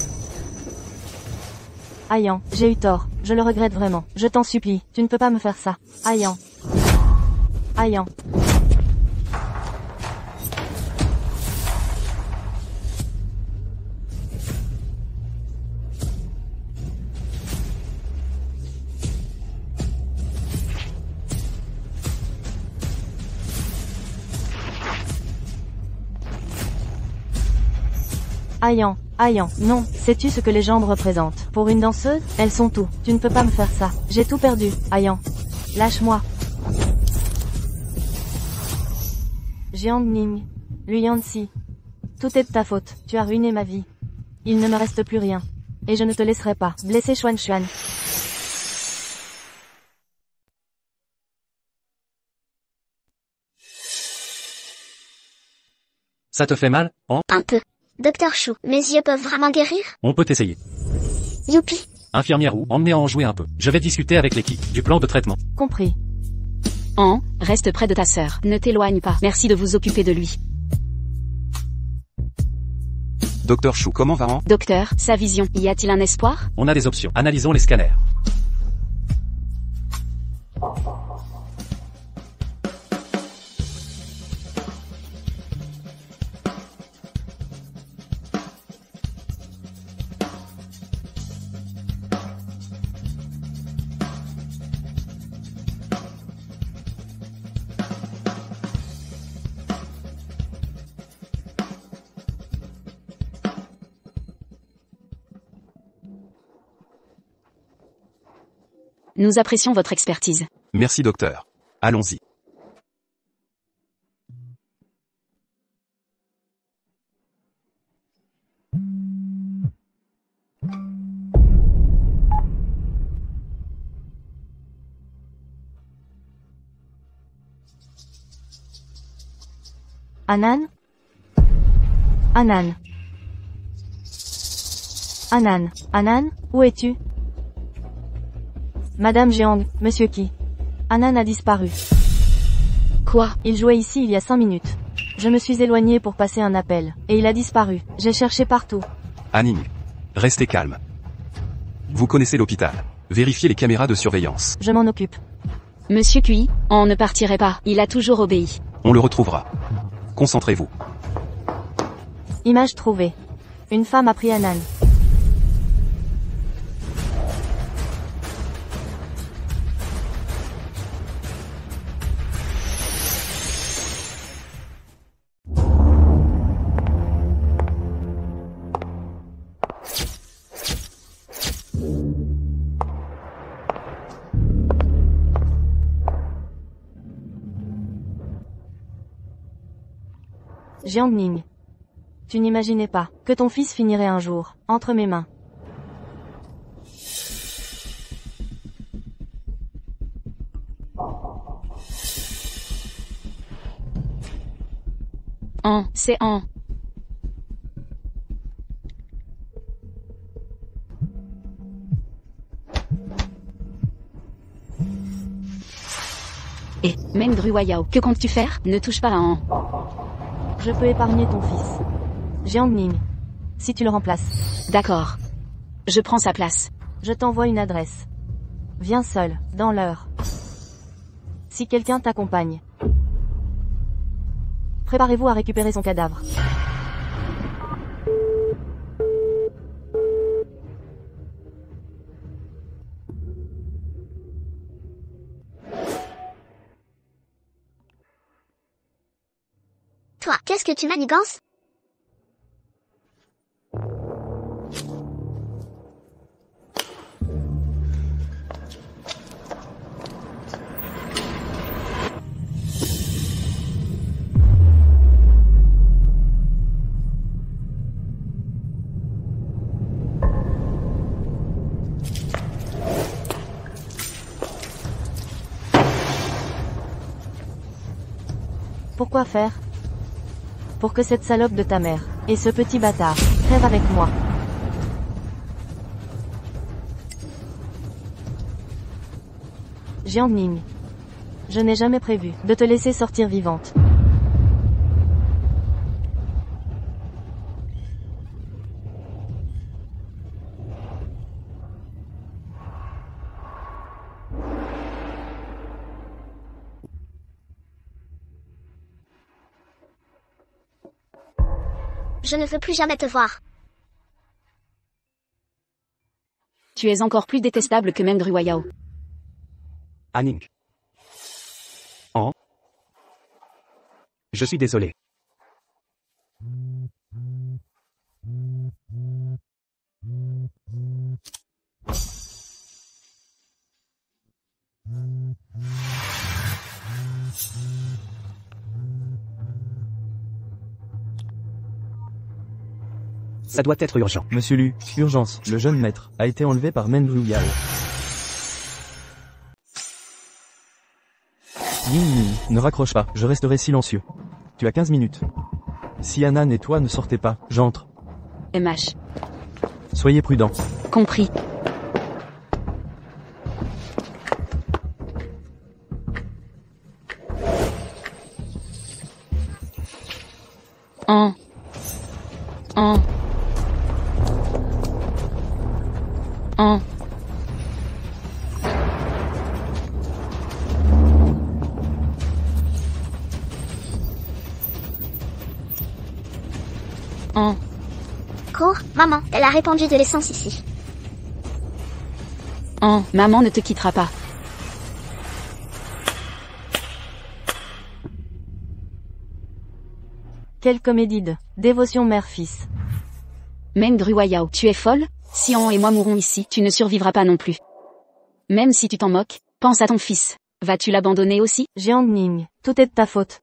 Ayan, j'ai eu tort. Je le regrette vraiment. Je t'en supplie, tu ne peux pas me faire ça. Ayan. Ayan. Ayan, Ayan, non, sais-tu ce que les jambes représentent? Pour une danseuse, elles sont tout. Tu ne peux pas me faire ça. J'ai tout perdu, Ayan. Lâche-moi. Jiangning. Luyanxi. Tout est de ta faute. Tu as ruiné ma vie. Il ne me reste plus rien. Et je ne te laisserai pas blesser Xuan. Ça te fait mal, Un peu. Docteur Chou, mes yeux peuvent vraiment guérir? On peut essayer. Youpi. Infirmière ou emmenez à en jouer un peu. Je vais discuter avec l'équipe du plan de traitement. Compris. An, reste près de ta sœur. Ne t'éloigne pas. Merci de vous occuper de lui. Docteur Chou, comment va An? Docteur, sa vision. Y a-t-il un espoir? On a des options. Analysons les scanners. Nous apprécions votre expertise. Merci docteur. Allons-y. Anan? Anan. Anan. Anan, où es-tu? Madame Jiang, monsieur Qi. Anan a disparu. Quoi? Il jouait ici il y a 5 minutes. Je me suis éloignée pour passer un appel, et il a disparu. J'ai cherché partout. Anning. Restez calme. Vous connaissez l'hôpital. Vérifiez les caméras de surveillance. Je m'en occupe. Monsieur Cui, on ne partirait pas, il a toujours obéi. On le retrouvera. Concentrez-vous. Image trouvée. Une femme a pris Anan. Jiangning. Tu n'imaginais pas que ton fils finirait un jour entre mes mains. C'est en. Et, même Druwayao, que comptes-tu faire? Ne touche pas à en. Je peux épargner ton fils. Jiangning. Si tu le remplaces. D'accord. Je prends sa place. Je t'envoie une adresse. Viens seul, dans l'heure. Si quelqu'un t'accompagne. Préparez-vous à récupérer son cadavre. Toi, qu'est-ce que tu manigances? Pourquoi faire? Pour que cette salope de ta mère, et ce petit bâtard, crèvent avec moi. Jiangning. Je n'ai jamais prévu de te laisser sortir vivante. Je ne veux plus jamais te voir. Tu es encore plus détestable que même Druwayao. Anning. Je suis désolé. Ça doit être urgent. Monsieur Lu, urgence, le jeune maître a été enlevé par Mendru Yao. Ying, ne raccroche pas, je resterai silencieux. Tu as 15 minutes. Si Anan et toi ne sortez pas, j'entre. MH. Soyez prudents. Compris. Cours, maman, elle a répandu de l'essence ici. Maman ne te quittera pas. Quelle comédie de dévotion mère-fils. Meng Druwayao, tu es folle? Si On et moi mourrons ici, tu ne survivras pas non plus. Même si tu t'en moques, pense à ton fils. Vas-tu l'abandonner aussi? Jiangning, tout est de ta faute.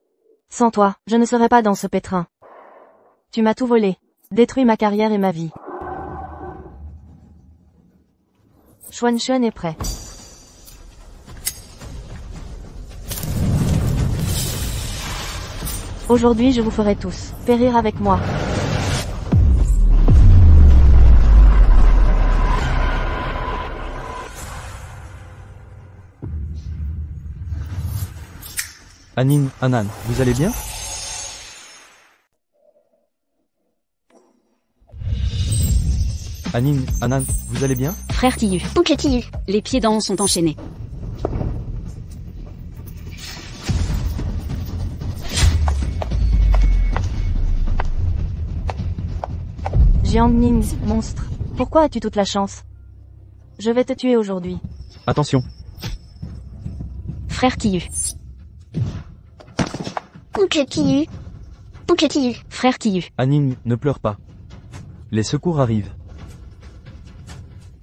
Sans toi, je ne serais pas dans ce pétrin. Tu m'as tout volé. Détruit ma carrière et ma vie. Xuanchun est prêt. Aujourd'hui je vous ferai tous périr avec moi. Anan, vous allez bien? Anin, Anan, vous allez bien? Frère Kiyu. Oncle Kiyu. Les pieds d'en haut sont enchaînés. Jiangning, monstre. Pourquoi as-tu toute la chance? Je vais te tuer aujourd'hui. Attention. Frère Kiyu. Oncle Kiyu. Oncle Kiyu. Frère Kiyu. Anin, ne pleure pas. Les secours arrivent.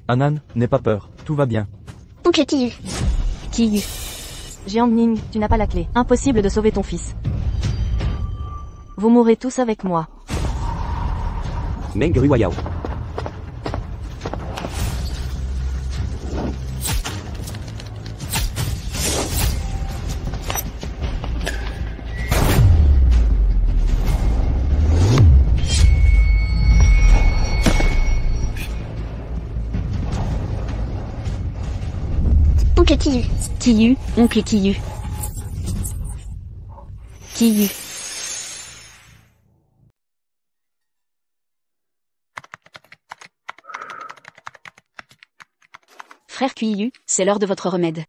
Anan, n'aie pas peur, tout va bien. Oncle Kiyu. Kiyu. Jiangning, tu n'as pas la clé. Impossible de sauver ton fils. Vous mourrez tous avec moi. Meng Ruayao. Oncle Kiyu. Kiyu, oncle Kiyu. Kiyu. Frère Kiyu, c'est l'heure de votre remède.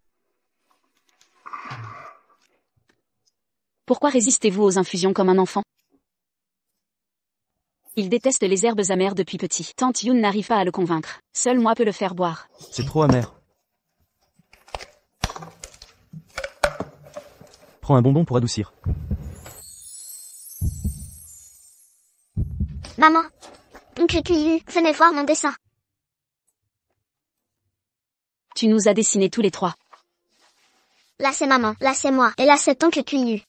Pourquoi résistez-vous aux infusions comme un enfant? Il déteste les herbes amères depuis petit. Tante Yun n'arrive pas à le convaincre. Seul moi peux le faire boire. C'est trop amer. Prends un bonbon pour adoucir. Maman. Oncle Kiyu, venez voir mon dessin. Tu nous as dessinés tous les trois. Là c'est maman, là c'est moi, et là c'est Oncle Kiyu.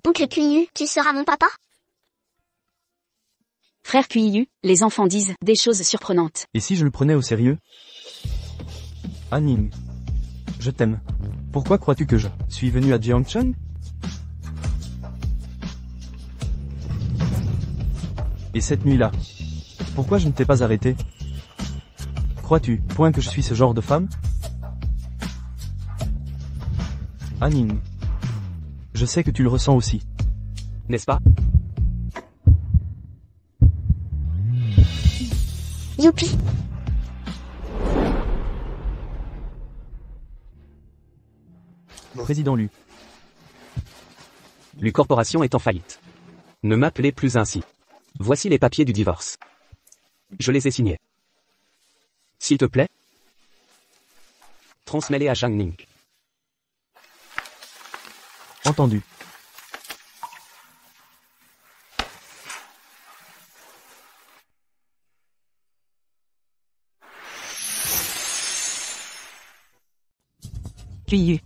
Oncle Kiyu, tu seras mon papa? Frère Kiyu, les enfants disent des choses surprenantes. Et si je le prenais au sérieux? Anin, je t'aime. Pourquoi crois-tu que je suis venu à Jiangcheng? Et cette nuit-là, pourquoi je ne t'ai pas arrêté? Crois-tu, point que je suis ce genre de femme? Anin, je sais que tu le ressens aussi. N'est-ce pas? Youpi. Président Lu. Lu Corporation est en faillite. Ne m'appelez plus ainsi. Voici les papiers du divorce. Je les ai signés. S'il te plaît, transmets-les à Zhang Ning. Entendu. Kiyu.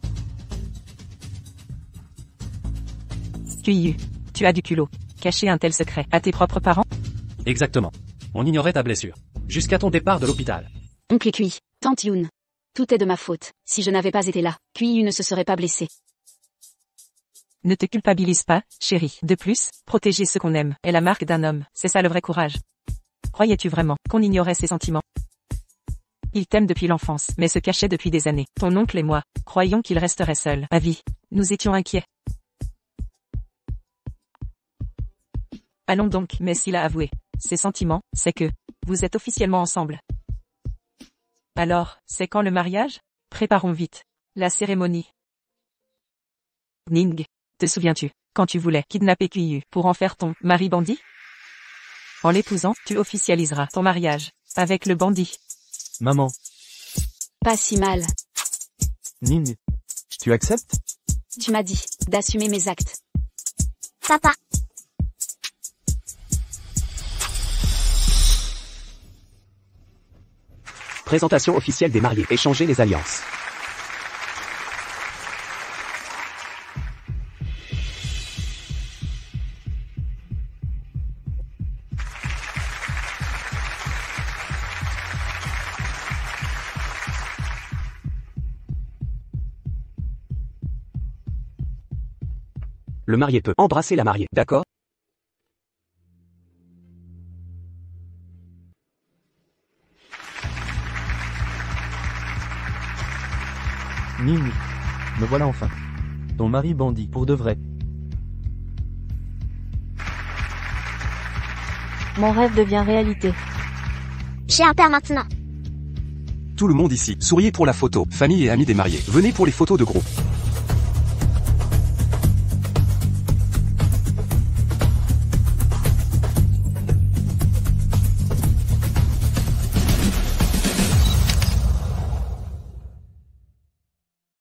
Kiyu, tu as du culot. Cacher un tel secret à tes propres parents? Exactement. On ignorait ta blessure. Jusqu'à ton départ de l'hôpital. Oncle Kiyu, tante Yun. Tout est de ma faute. Si je n'avais pas été là, Kiyu ne se serait pas blessé. Ne te culpabilise pas, chérie. De plus, protéger ce qu'on aime est la marque d'un homme. C'est ça le vrai courage. Croyais-tu vraiment qu'on ignorait ses sentiments? Il t'aime depuis l'enfance, mais se cachait depuis des années. Ton oncle et moi, croyions qu'il resterait seul, à vie. Nous étions inquiets. Allons donc, mais s'il a avoué ses sentiments, c'est que vous êtes officiellement ensemble. Alors, c'est quand le mariage? Préparons vite la cérémonie. Ning, te souviens-tu, quand tu voulais kidnapper Kiyu pour en faire ton mari bandit? En l'épousant, tu officialiseras ton mariage avec le bandit. Maman. Pas si mal. Ning. Tu acceptes? Tu m'as dit d'assumer mes actes. Papa. Présentation officielle des mariés. Échanger les alliances. Le marié peut embrasser la mariée, d'accord? Ning. Me voilà enfin. Ton mari bandit, pour de vrai. Mon rêve devient réalité. J'ai un père maintenant. Tout le monde ici, souriez pour la photo. Famille et amis des mariés, venez pour les photos de groupe.